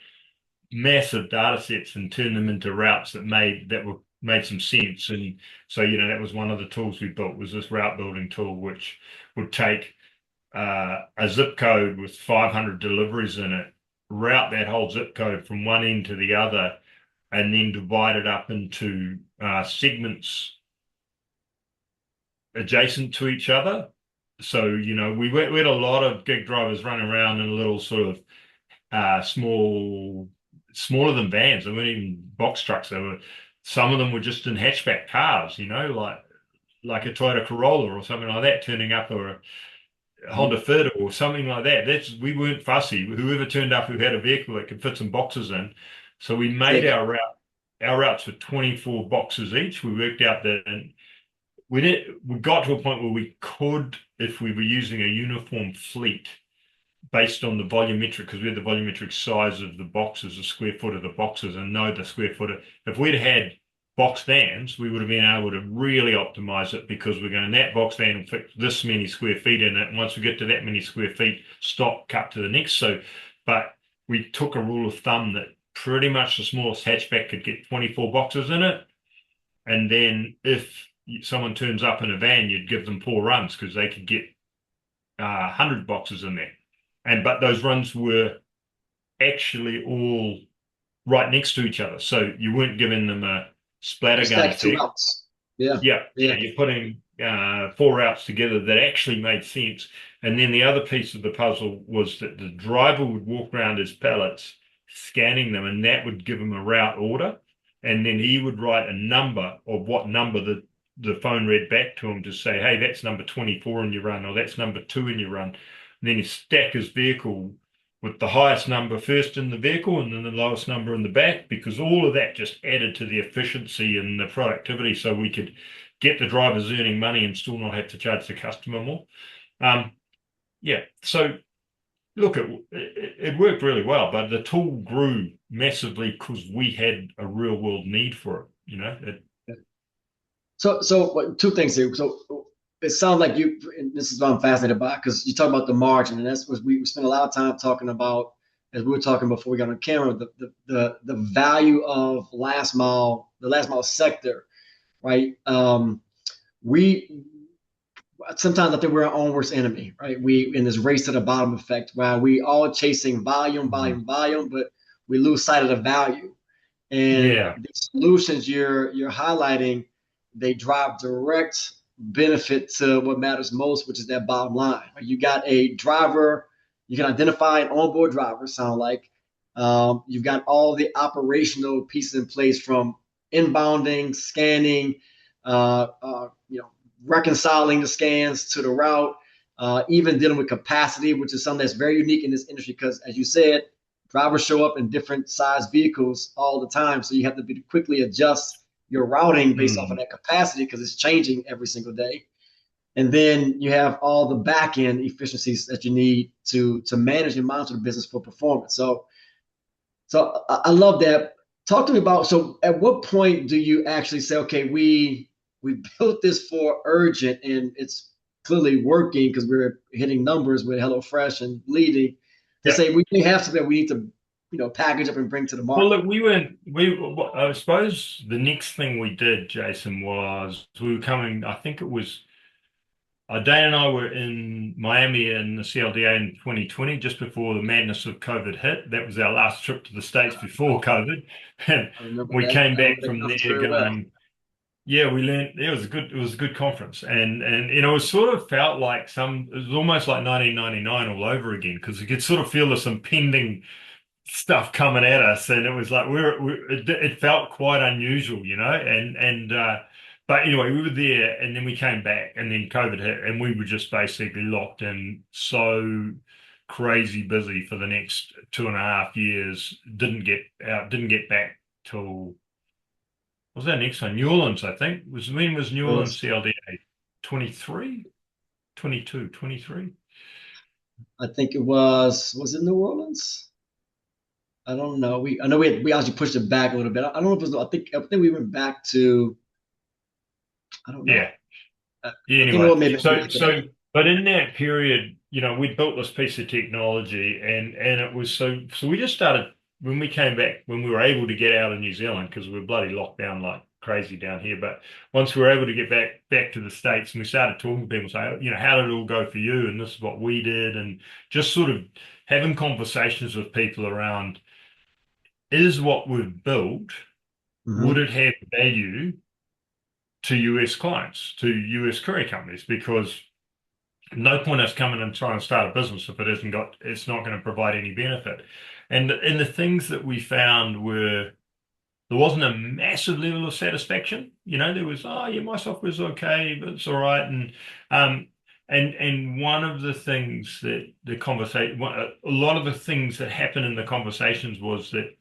massive data sets and turn them into routes that made some sense. And so, that was one of the tools we built, was this route building tool, which would take a zip code with 500 deliveries in it, route that whole zip code from one end to the other, and then divide it up into segments adjacent to each other. So, we had a lot of gig drivers running around in a little sort of smaller than vans. They weren't even box trucks. Some of them were just in hatchback cars, like a Toyota Corolla or something like that, turning up, or a Honda Fit or something like that. We weren't fussy. Whoever turned up who had a vehicle that could fit some boxes in. So we made our routes for 24 boxes each. We worked out that, and we got to a point where we could, if we were using a uniform fleet based on the volumetric, because we had the volumetric size of the boxes, the square foot of the boxes, and know the square foot. If we'd had box vans, we would have been able to really optimize it, because we're going, that box van will fit this many square feet in it. And once we get to that many square feet, stop, cut to the next. But we took a rule of thumb that pretty much the smallest hatchback could get 24 boxes in it. And then if someone turns up in a van, you'd give them 4 runs because they could get 100 boxes in there. But those runs were actually all right next to each other. So you weren't giving them a splatter gun effect. Yeah. You're putting 4 routes together that actually made sense. And then the other piece of the puzzle was that the driver would walk around his pallets, scanning them, and that would give him a route order. And then he would write a number of what number the phone read back to him to say, hey, that's number 24 in your run, or that's number 2 in your run. And then he stack his vehicle with the highest number first in the vehicle and then the lowest number in the back, because all of that just added to the efficiency and the productivity, so we could get the drivers earning money and still not have to charge the customer more. So look, it worked really well, but the tool grew massively because we had a real world need for it. So 2 things here. So it sounds like and this is what I'm fascinated by, because you talk about the margin, and that's what we spent a lot of time talking about, as we were talking before we got on camera, the value of the last mile sector, right? sometimes I think we're our own worst enemy, right? We in this race to the bottom effect, where we all chasing volume, Mhm. volume, volume, but we lose sight of the value. And Yeah. the solutions you're highlighting, they drive direct benefit to what matters most, which is that bottom line. You got a driver, you can identify an onboard driver, sound like. You've got all the operational pieces in place from inbounding, scanning, reconciling the scans to the route, even dealing with capacity, which is something that's very unique in this industry because, as you said, drivers show up in different size vehicles all the time. So you have to quickly adjust your routing based off of Mm. that capacity because it's changing every single day. And then you have all the back end efficiencies that you need to manage and monitor the business for performance. So I love that. Talk to me about, so at what point do you actually say, okay, we built this for urgent and it's clearly working because we're hitting numbers with HelloFresh and leading to Yeah. say we have something that we need to, package up and bring to the Well, market. look, I suppose the next thing we did, Jason, was we were coming, I think it was, Dane and I were in Miami in the CLDA in 2020, just before the madness of COVID hit. That was our last trip to the States before COVID. And I remember we that. came I back remember that from conference there very well. going, yeah, we learned, it was a good conference. And it was sort of felt like it was almost like 1999 all over again, because you could sort of feel this impending stuff coming at us, and it was like it felt quite unusual, but anyway, we were there, and then we came back, and then COVID hit, and we were just basically locked in, so crazy busy for the next 2.5 years. Didn't get back till, what was that next one? New Orleans, I think. When was New It Orleans was, CLDA? 23, 22, 23. I think was it New Orleans? I don't know. I know we actually pushed it back a little bit. I don't know if it was, I think we went back to, I don't know. Yeah. I, Yeah, I think it anyway, was maybe so after that. so but in that period, we built this piece of technology, and it was so we just started when we came back, when we were able to get out of New Zealand, because we were bloody locked down like crazy down here. But once we were able to get back to the States, and we started talking to people, say, how did it all go for you? And this is what we did, and just sort of having conversations with people around, is what we've built, would Hmm. it have value to US clients, to US courier companies? Because no point us coming and trying to start a business if it's not going to provide any benefit. And the things that we found were, there wasn't a massive level of satisfaction. There was, oh yeah, my software's okay, but it's all right. And one of the things that a lot of the things that happened in the conversations was that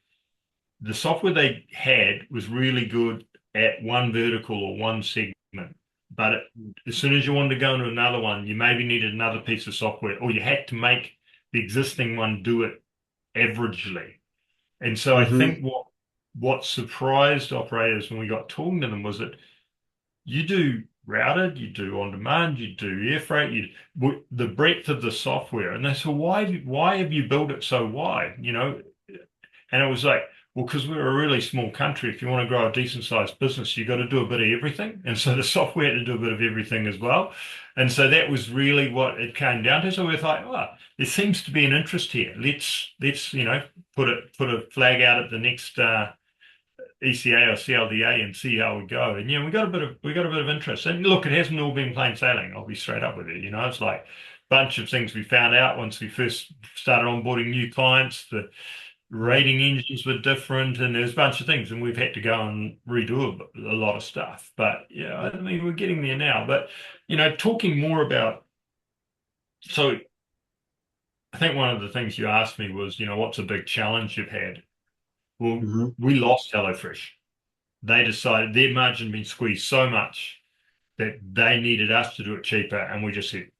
the software they had was really good at one vertical or one segment, but as soon as you wanted to go into another one, you maybe needed another piece of software, or you had to make the existing one do it averagely. And so I Hmm. think what surprised operators when we got talking to them was that you do routed, you do on demand, you do air freight, the breadth of the software, and they said, why have you built it so wide? And it was like, well, because we're a really small country, if you want to grow a decent sized business, you've got to do a bit of everything. And so the software had to do a bit of everything as well. And so that was really what it came down to. So we thought, oh, there seems to be an interest here. Let's put a flag out at the next ECA or CLDA and see how we go. And we got a bit of interest. And look, it hasn't all been plain sailing. I'll be straight up with you. It's like a bunch of things we found out once we first started onboarding new clients. The rating engines were different, and there's a bunch of things, and we've had to go and redo a lot of stuff. But yeah, I mean, we're getting there now. But talking more about, so I think one of the things you asked me was, what's a big challenge you've had? Well, Hmm. we lost HelloFresh. They decided their margin had been squeezed so much that they needed us to do it cheaper, and we just said,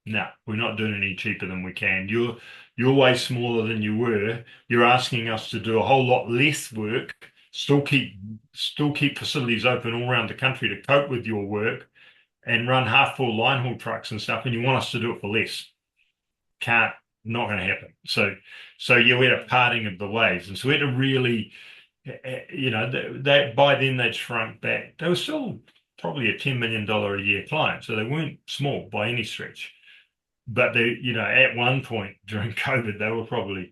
no, we're not doing any cheaper than we can. You're way smaller than you were. You're asking us to do a whole lot less work, still keep facilities open all around the country to cope with your work, and run half full line haul trucks and stuff, and you want us to do it for less. Can't, not going to happen. So yeah, we had a parting of the ways, and so we had to really, that by then they'd shrunk back. They were still probably a $10 million a year client. So they weren't small by any stretch. But they, at one point during COVID, they were probably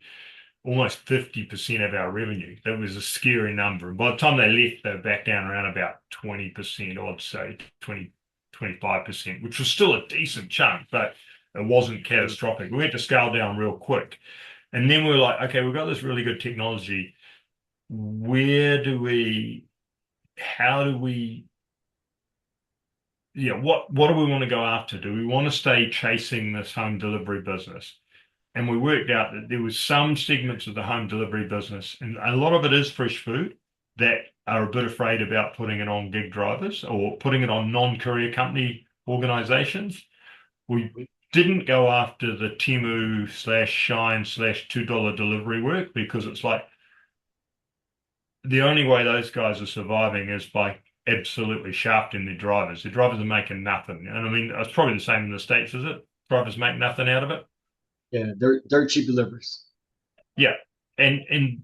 almost 50% of our revenue. That was a scary number. And by the time they left, they were back down around about 20%, I'd say 25%, which was still a decent chunk, but it wasn't catastrophic. We had to scale down real quick. And then we were like, okay, we've got this really good technology. How do we, what do we want to go after? Do we want to stay chasing this home delivery business? And we worked out that there was some segments of the home delivery business, and a lot of it is fresh food, that are a bit afraid about putting it on gig drivers or putting it on non-courier company organizations. We didn't go after the Temu/Shine/$2 delivery work because it's like the only way those guys are surviving is by absolutely shafting their drivers. Their drivers are making nothing. And I mean, it's probably the same in the States, is it? Drivers make nothing out of it. Yeah, dirt cheap deliveries. Yeah. And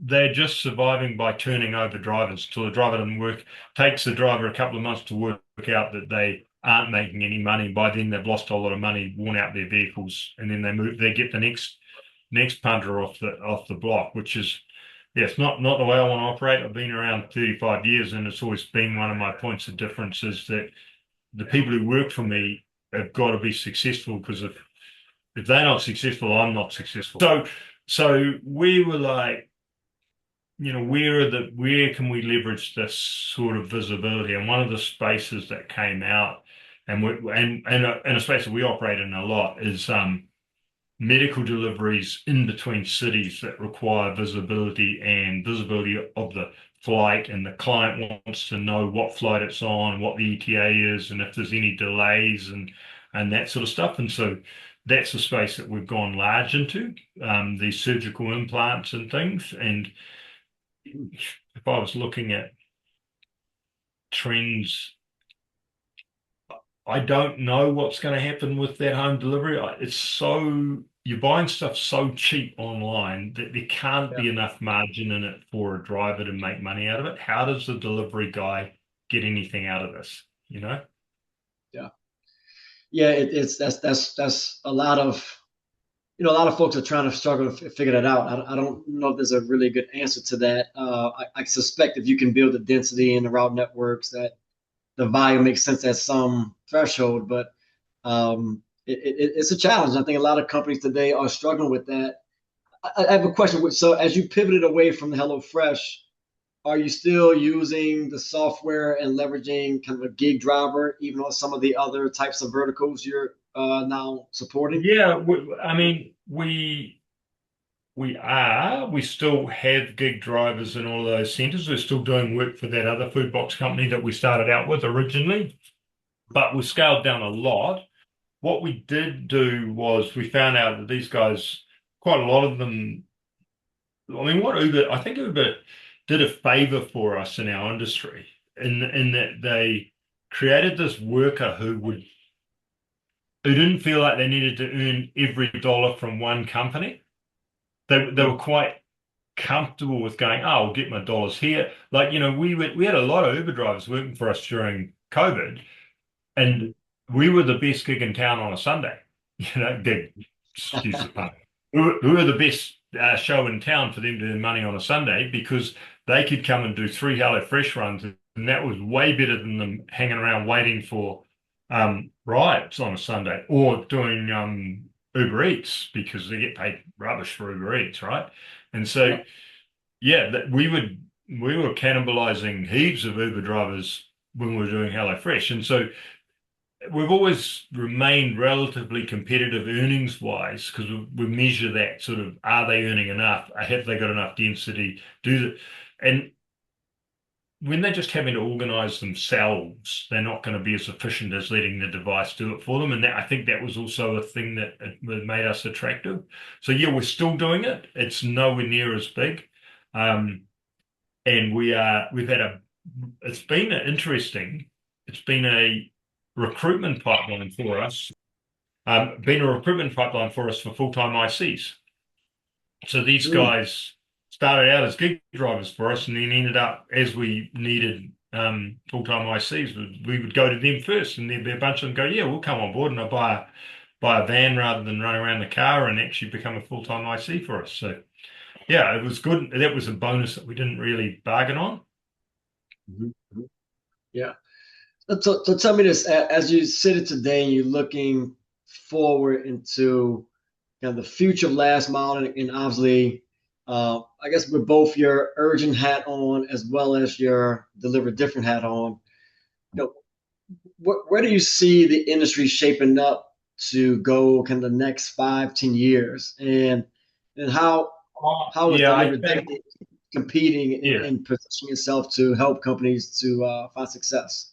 they're just surviving by turning over drivers till the driver doesn't work. Takes the driver a couple of months to work out that they aren't making any money. By then they've lost a lot of money, worn out their vehicles, and then they get the next punter off the block, which is, it's not the way I want to operate. I've been around 35 years, and it's always been one of my points of difference is that the people who work for me have got to be successful, because if they're not successful, I'm not successful. So we were like, where can we leverage this sort of visibility? And one of the spaces that came out, and a space that we operate in a lot, is medical deliveries in between cities that require visibility of the flight, and the client wants to know what flight it's on, what the ETA is, and if there's any delays and that sort of stuff. And so that's a space that we've gone large into, these surgical implants and things. And if I was looking at trends, I don't know what's going to happen with that home delivery. You're buying stuff so cheap online that there can't be enough margin in it for a driver to make money out of it. How does the delivery guy get anything out of this? Yeah. That's a lot of, a lot of folks are trying to struggle to figure that out. I don't know if there's a really good answer to that. I suspect if you can build the density in the route networks, that the volume makes sense at some threshold, but it's a challenge. I think a lot of companies today are struggling with that. I have a question. So as you pivoted away from the HelloFresh, are you still using the software and leveraging kind of a gig driver, even on some of the other types of verticals you're now supporting? Yeah, we still have gig drivers in all of those centers. We're still doing work for that other food box company that we started out with originally, but we scaled down a lot. What we did do was we found out that these guys, quite a lot of them, I think Uber did a favor for us in our industry in that they created this worker who didn't feel like they needed to earn every dollar from one company. They were quite comfortable with going, I'll get my dollars here. Like, we had a lot of Uber drivers working for us during COVID, and we were the best gig in town on a Sunday. Excuse the pun. We were the best show in town for them to earn money on a Sunday, because they could come and do 3 HelloFresh runs, and that was way better than them hanging around waiting for rides on a Sunday, or doing Uber Eats, because they get paid rubbish for Uber Eats, right? And so, we were cannibalizing heaps of Uber drivers when we were doing HelloFresh. And so we've always remained relatively competitive earnings-wise, because we measure that sort of, are they earning enough? Have they got enough density? And when they're just having to organize themselves, they're not going to be as efficient as letting the device do it for them. And I think that was also a thing that made us attractive. So we're still doing it. It's nowhere near as big. And it's been interesting. It's been a recruitment pipeline for us. For full-time ICs. So these guys started out as gig drivers for us, and then ended up, as we needed full-time ICs, we would go to them first, and there'd be a bunch of them go, yeah, we'll come on board, and I'll buy a van rather than run around the car and actually become a full-time IC for us. So yeah, it was good. That was a bonus that we didn't really bargain on. Mm-hmm. Yeah. So tell me this, as you sit it today and you're looking forward into the future of last mile, and obviously, I guess with both your urgent hat on as well as your deliver different hat on, where do you see the industry shaping up to go kind of the next 5-10 years, and how is Yeah, deliver different competing and positioning itself to help companies to find success?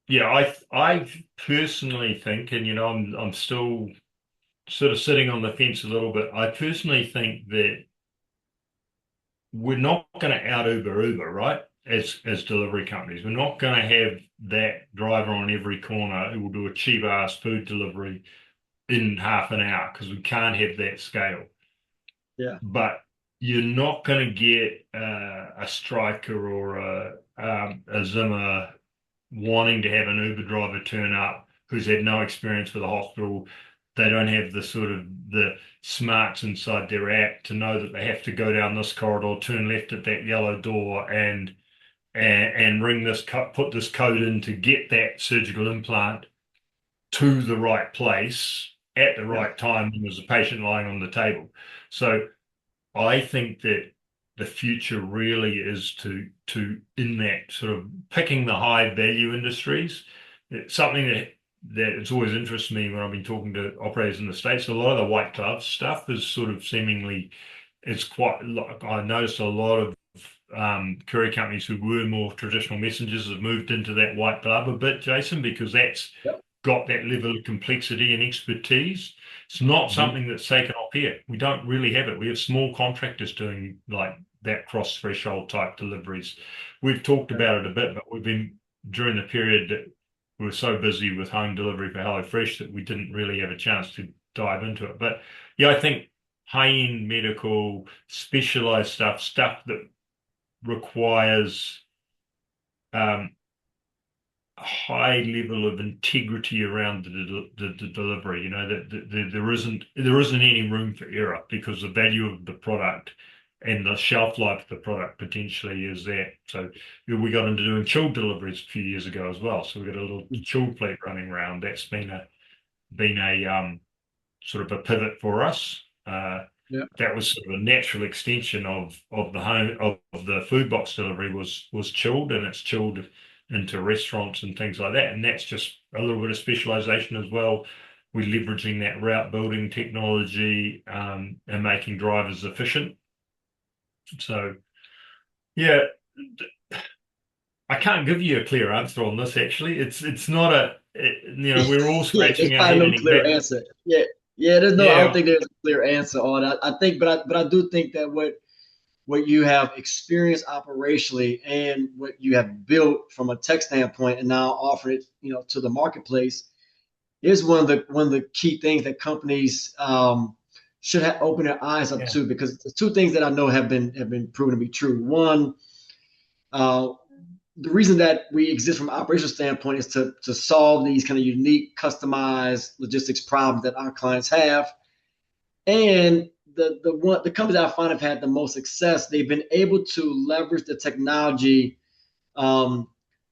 Yeah, I personally think, and I'm still sort of sitting on the fence a little bit. I personally think that we're not going to out Uber, right? As delivery companies, we're not going to have that driver on every corner who will do a cheap ass food delivery in half an hour, because we can't have that scale. Yeah. But you're not going to get a Striker or a Zimmer wanting to have an Uber driver turn up who's had no experience with a hospital. They don't have the sort of the smarts inside their app to know that they have to go down this corridor, turn left at that yellow door, and ring this put this code in to get that surgical implant to the right place at the right time when there's a patient lying on the table. So I think that the future really is to in that sort of picking the high value industries. It's something that it's always interested me when I've been talking to operators in the States. A lot of the white glove stuff is sort of seemingly, it's quite, I noticed a lot of courier companies who were more traditional messengers have moved into that white glove a bit, Jason, because that's got that level of complexity and expertise. It's not something that's taken off here. We don't really have it. We have small contractors doing like that cross-threshold type deliveries. We've talked about it a bit, but we've been, during the period that we were so busy with home delivery for HelloFresh, that we didn't really have a chance to dive into it. But yeah, I think high-end medical, specialized stuff that requires a high level of integrity around the delivery. That there isn't any room for error, because the value of the product and the shelf life of the product potentially is that. So we got into doing chilled deliveries a few years ago as well. So we got a little chilled fleet running around. That's been a sort of a pivot for us. That was sort of a natural extension of the home of the food box delivery was chilled, and it's chilled into restaurants and things like that. And that's just a little bit of specialization as well. We're leveraging that route building technology and making drivers efficient. So, yeah, I can't give you a clear answer on this. Actually, it's not we're all scratching our head. No clear answer. There's no. I don't think there's a clear answer on it. I think, but I do think that what you have experienced operationally and what you have built from a tech standpoint and now offer it, to the marketplace, is one of the key things that companies should have opened their eyes up to, because the two things that I know have been proven to be true. One, the reason that we exist from an operational standpoint is to solve these kind of unique, customized logistics problems that our clients have. And the companies that I find have had the most success, they've been able to leverage the technology to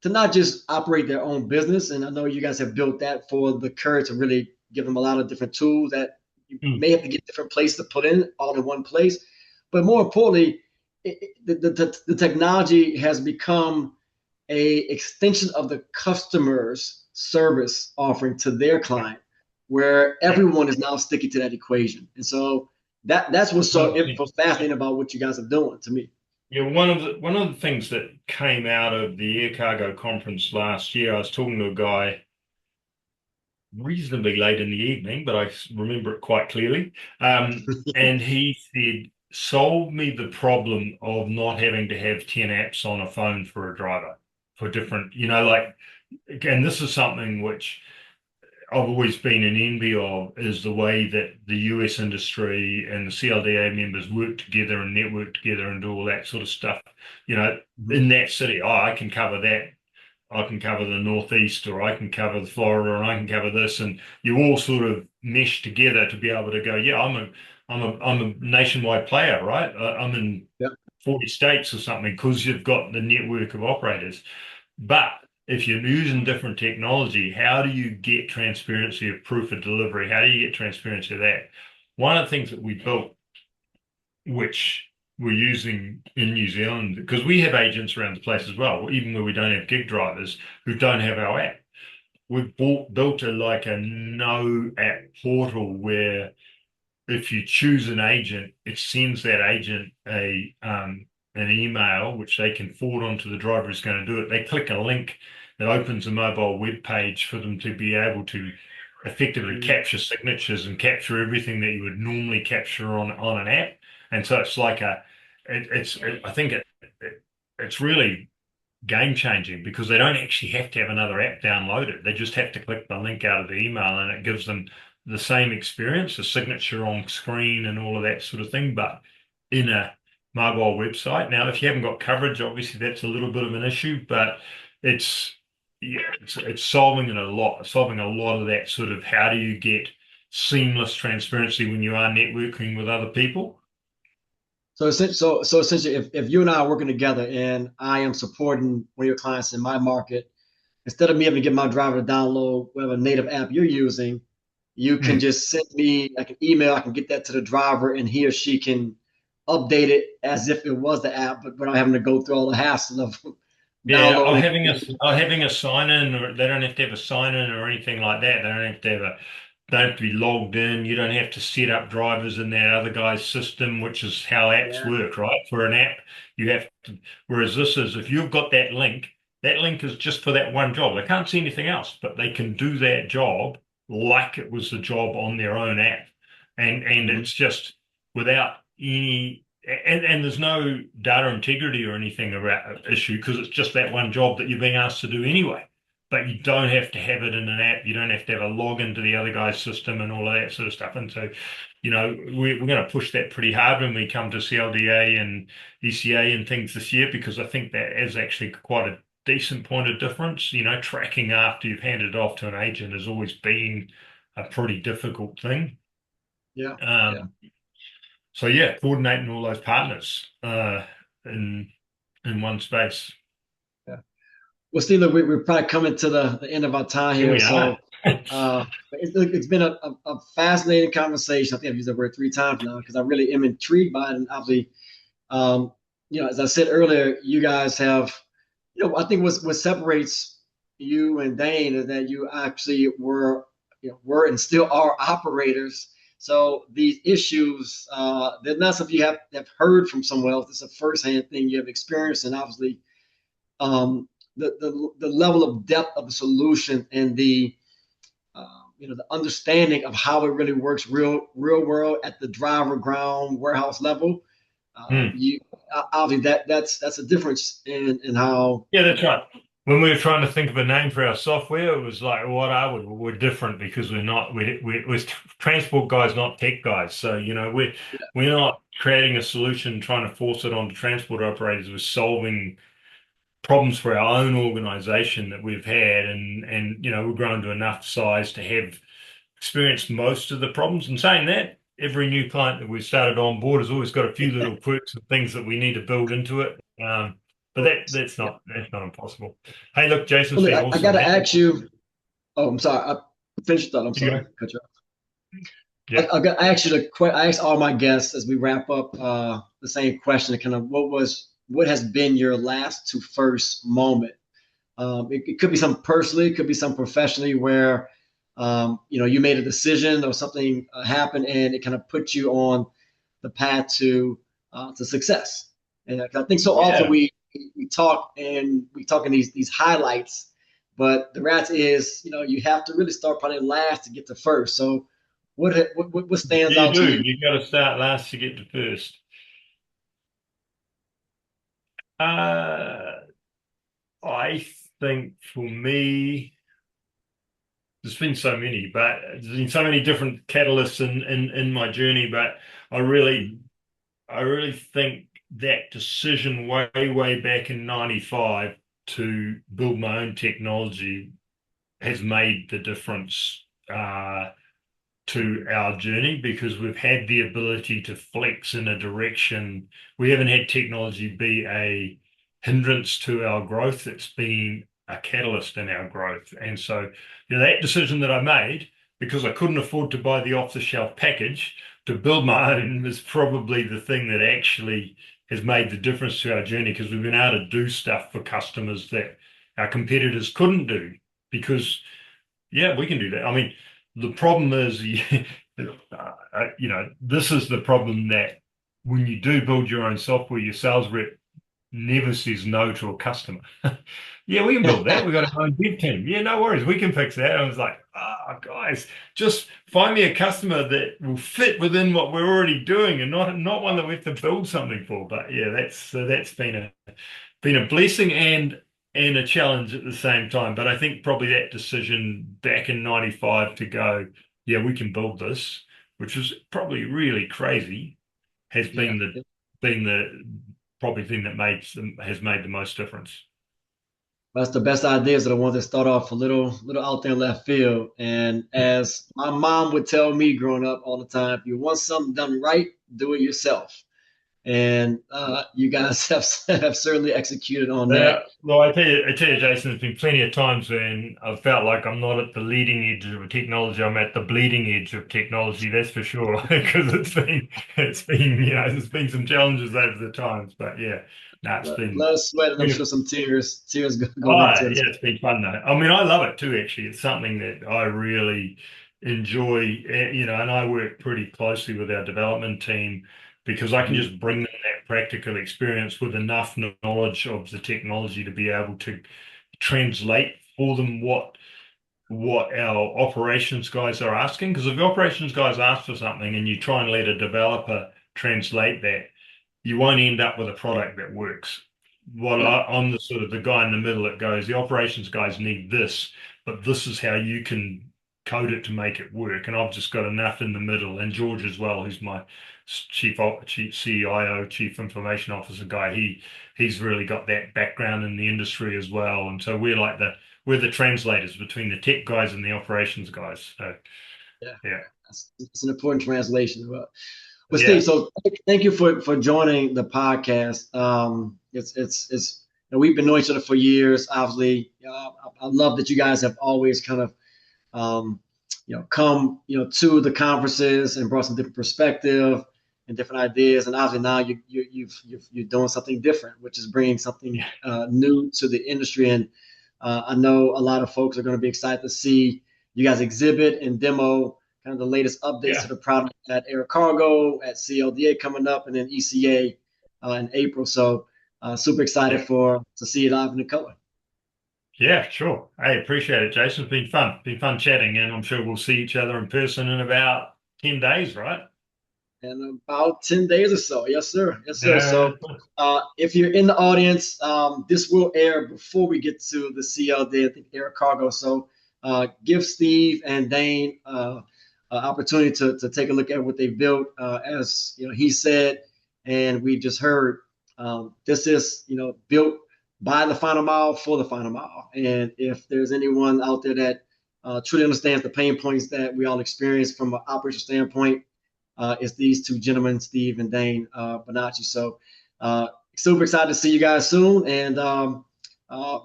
not just operate their own business. And I know you guys have built that for the Courier to really give them a lot of different tools that you may have to get different places to put in all in one place. But more importantly, the technology has become a extension of the customer's service offering to their client, where everyone is now sticking to that equation. And so that's what's so fascinating about what you guys are doing to me. Yeah, one of the things that came out of the Air Cargo conference last year, I was talking to a guy reasonably late in the evening, but I remember it quite clearly. And he said, solve me the problem of not having to have 10 apps on a phone for a driver for different, and this is something which I've always been in envy of is the way that the US industry and the CLDA members work together and network together and do all that sort of stuff. You know, Mhm. in that city, oh, I can cover that. I can cover the Northeast, or I can cover the Florida, or I can cover this, and you all sort of mesh together to be able to go, yeah, I'm a nationwide player, right? I'm in Yep. 40 states or something because you've got the network of operators. But if you're using different technology, how do you get transparency of proof of delivery? How do you get transparency of that? One of the things that we built, which we're using in New Zealand, because we have agents around the place as well, even though we don't have gig drivers who don't have our app. We've built a no app portal where if you choose an agent, it sends that agent an email which they can forward on to the driver who's going to do it. They click a link that opens a mobile web page for them to be able to effectively capture signatures and capture everything that you would normally capture on an app. And so it's like I think it's really game changing because they don't actually have to have another app downloaded. They just have to click the link out of the email and it gives them the same experience, a signature on screen and all of that sort of thing, but in a mobile website. Now, if you haven't got coverage, obviously that's a little bit of an issue, but it's yeah, it's solving a lot of that sort of how do you get seamless transparency when you are networking with other people. So essentially, if you and I are working together and I am supporting one of your clients in my market, instead of me having to get my driver to download whatever native app you're using, you can just send me like an email. I can get that to the driver, and he or she can update it as if it was the app, but without having to go through all the hassle of Yeah, or downloading. having a sign in, or they don't have to have a sign in or anything like that. They don't have to have they don't have to be logged in. You don't have to set up drivers in that other guy's system, which is how apps Yeah. work, right? For an app, you have to, whereas this is if you've got that link is just for that one job. They can't see anything else, but they can do that job like it was the job on their own app. And Mhm. it's just without any and there's no data integrity or anything about issue because it's just that one job that you're being asked to do anyway. But you don't have to have it in an app. You don't have to have a login to the other guy's system and all of that sort of stuff. And so, we're going to push that pretty hard when we come to CLDA and ECA and things this year because I think that is actually quite a decent point of difference. Tracking after you've handed it off to an agent has always been a pretty difficult thing. Yeah. Yeah. Um, so yeah, coordinating all those partners in one space. Yeah. Well, Steve, look, we're probably coming to the end of our time Here here. we are. So it's been a fascinating conversation. I think I've used that word 3 times now because I really am intrigued by it. And obviously, as I said earlier, you guys have, I think what separates you and Dane is that you actually were and still are operators. So these issues, they're not something you have heard from someone else. It's a firsthand thing you have experienced, and obviously, the level of depth of the solution and the understanding of how it really works real world at the driver ground warehouse level. You obviously that's a difference in how. Yeah, that's right. When we were trying to think of a name for our software, it was like, what are we? Well, we're different because we're transport guys, not tech guys. So, we're not creating a solution, trying to force it onto transport operators. We're solving problems for our own organization that we've had and we've grown to enough size to have experienced most of the problems. And saying that, every new client that we've started on board has always got a few little quirks and things that we need to build into it. But that's not impossible. Hey, look, Jason, it's Well, been I awesome, got to man. ask you. Oh, I'm sorry. I finished that. I'm You sorry. go. Cut you off. Yeah. I actually I asked all my guests as we wrap up the same question, kind of what has been your last to first moment. It could be some personally, it could be some professionally, where you made a decision or something happened and it kind of put you on the path to success. And I think so often Yeah. we talk in these highlights, but the reality is you have to really start probably last to get to first. So what stands You out to do. you? You've got to start last to get to first. I think for me, there's been so many, but there's been so many different catalysts in my journey. But I really think that decision way back in '95 to build my own technology has made the difference to our journey, because we've had the ability to flex in a direction. We haven't had technology be a hindrance to our growth. It's been a catalyst in our growth. And so, that decision that I made, because I couldn't afford to buy the off-the-shelf package, to build my own, is probably the thing that actually has made the difference to our journey, because we've been able to do stuff for customers that our competitors couldn't do. Because, yeah, we can do that. I mean, the problem is, this is the problem, that when you do build your own software, your sales rep never says no to a customer. Yeah, we can build that. We've got our own dev team. Yeah, no worries. We can fix that. I was like, guys, just find me a customer that will fit within what we're already doing, and not one that we have to build something for. But yeah, that's been a blessing and a challenge at the same time. But I think probably that decision back in '95 to go, yeah, we can build this, which was probably really crazy, has been the probably thing that has made the most difference. That's the best ideas are the ones that start off a little out there in left field. And as my mom would tell me growing up all the time, if you want something done right, do it yourself. And you guys have certainly executed on that. Well, I tell you, Jason, there's been plenty of times when I've felt like I'm not at the leading edge of technology. I'm at the bleeding edge of technology, that's for sure. Because there's been some challenges over the times, but yeah, it's been a lot of sweat, and I'm sure some tears going into it. Yeah, it's been fun though. I mean, I love it too. Actually, it's something that I really enjoy. And I work pretty closely with our development team, because I can just bring them that practical experience with enough knowledge of the technology to be able to translate for them what our operations guys are asking. Because if the operations guys ask for something and you try and let a developer translate that, you won't end up with a product that works. I'm the sort of the guy in the middle that goes, the operations guys need this, but this is how you can code it to make it work. And I've just got enough in the middle. And George as well, who's my chief CIO, chief information officer guy, he's really got that background in the industry as well. And so we're the translators between the tech guys and the operations guys. So yeah. It's an important translation. Well, Steve, so thank you for joining the podcast. It's we've been knowing each other for years. Obviously, I love that you guys have always kind of come to the conferences and brought some different perspective and different ideas. And obviously now you're doing something different, which is bringing something new to the industry. And I know a lot of folks are going to be excited to see you guys exhibit and demo kind of the latest updates to the product at Air Cargo, at CLDA coming up, and then ECA in April. So super excited to see it live in the color. Yeah, sure. I appreciate it, Jason. It's been fun. Been fun chatting, and I'm sure we'll see each other in person in about 10 days, right? In about 10 days or so. Yes, sir. Yes, sir. So if you're in the audience, this will air before we get to the CLDA, I think, Air Cargo. So give Steve and Dane opportunity to take a look at what they built. As he said, and we just heard, this is built by the final mile for the final mile. And if there's anyone out there that truly understands the pain points that we all experience from an operational standpoint, it's these two gentlemen, Steve and Dane Bonnici. So super excited to see you guys soon, and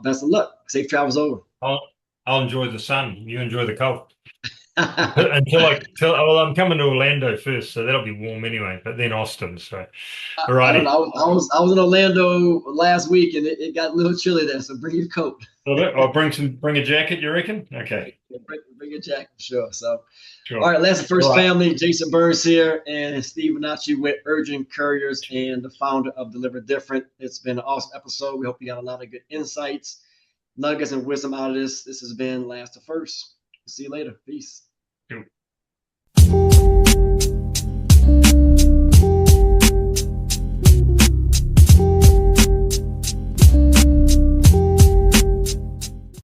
best of luck. Safe travels over. I'll enjoy the sun. You enjoy the cold. I'm coming to Orlando first, so that'll be warm anyway. But then Austin. So, all right. I was in Orlando last week, and it got a little chilly there. So bring your coat. I'll bring a jacket. You reckon? Okay. Bring a jacket, sure. So, all right. Last2First family. Jason Burns here, and Steve Bonnici with Urgent Couriers, and the founder of Deliver Different. It's been an awesome episode. We hope you got a lot of good insights, nuggets, and wisdom out of this. This has been Last2First. See you later. Peace. Yep.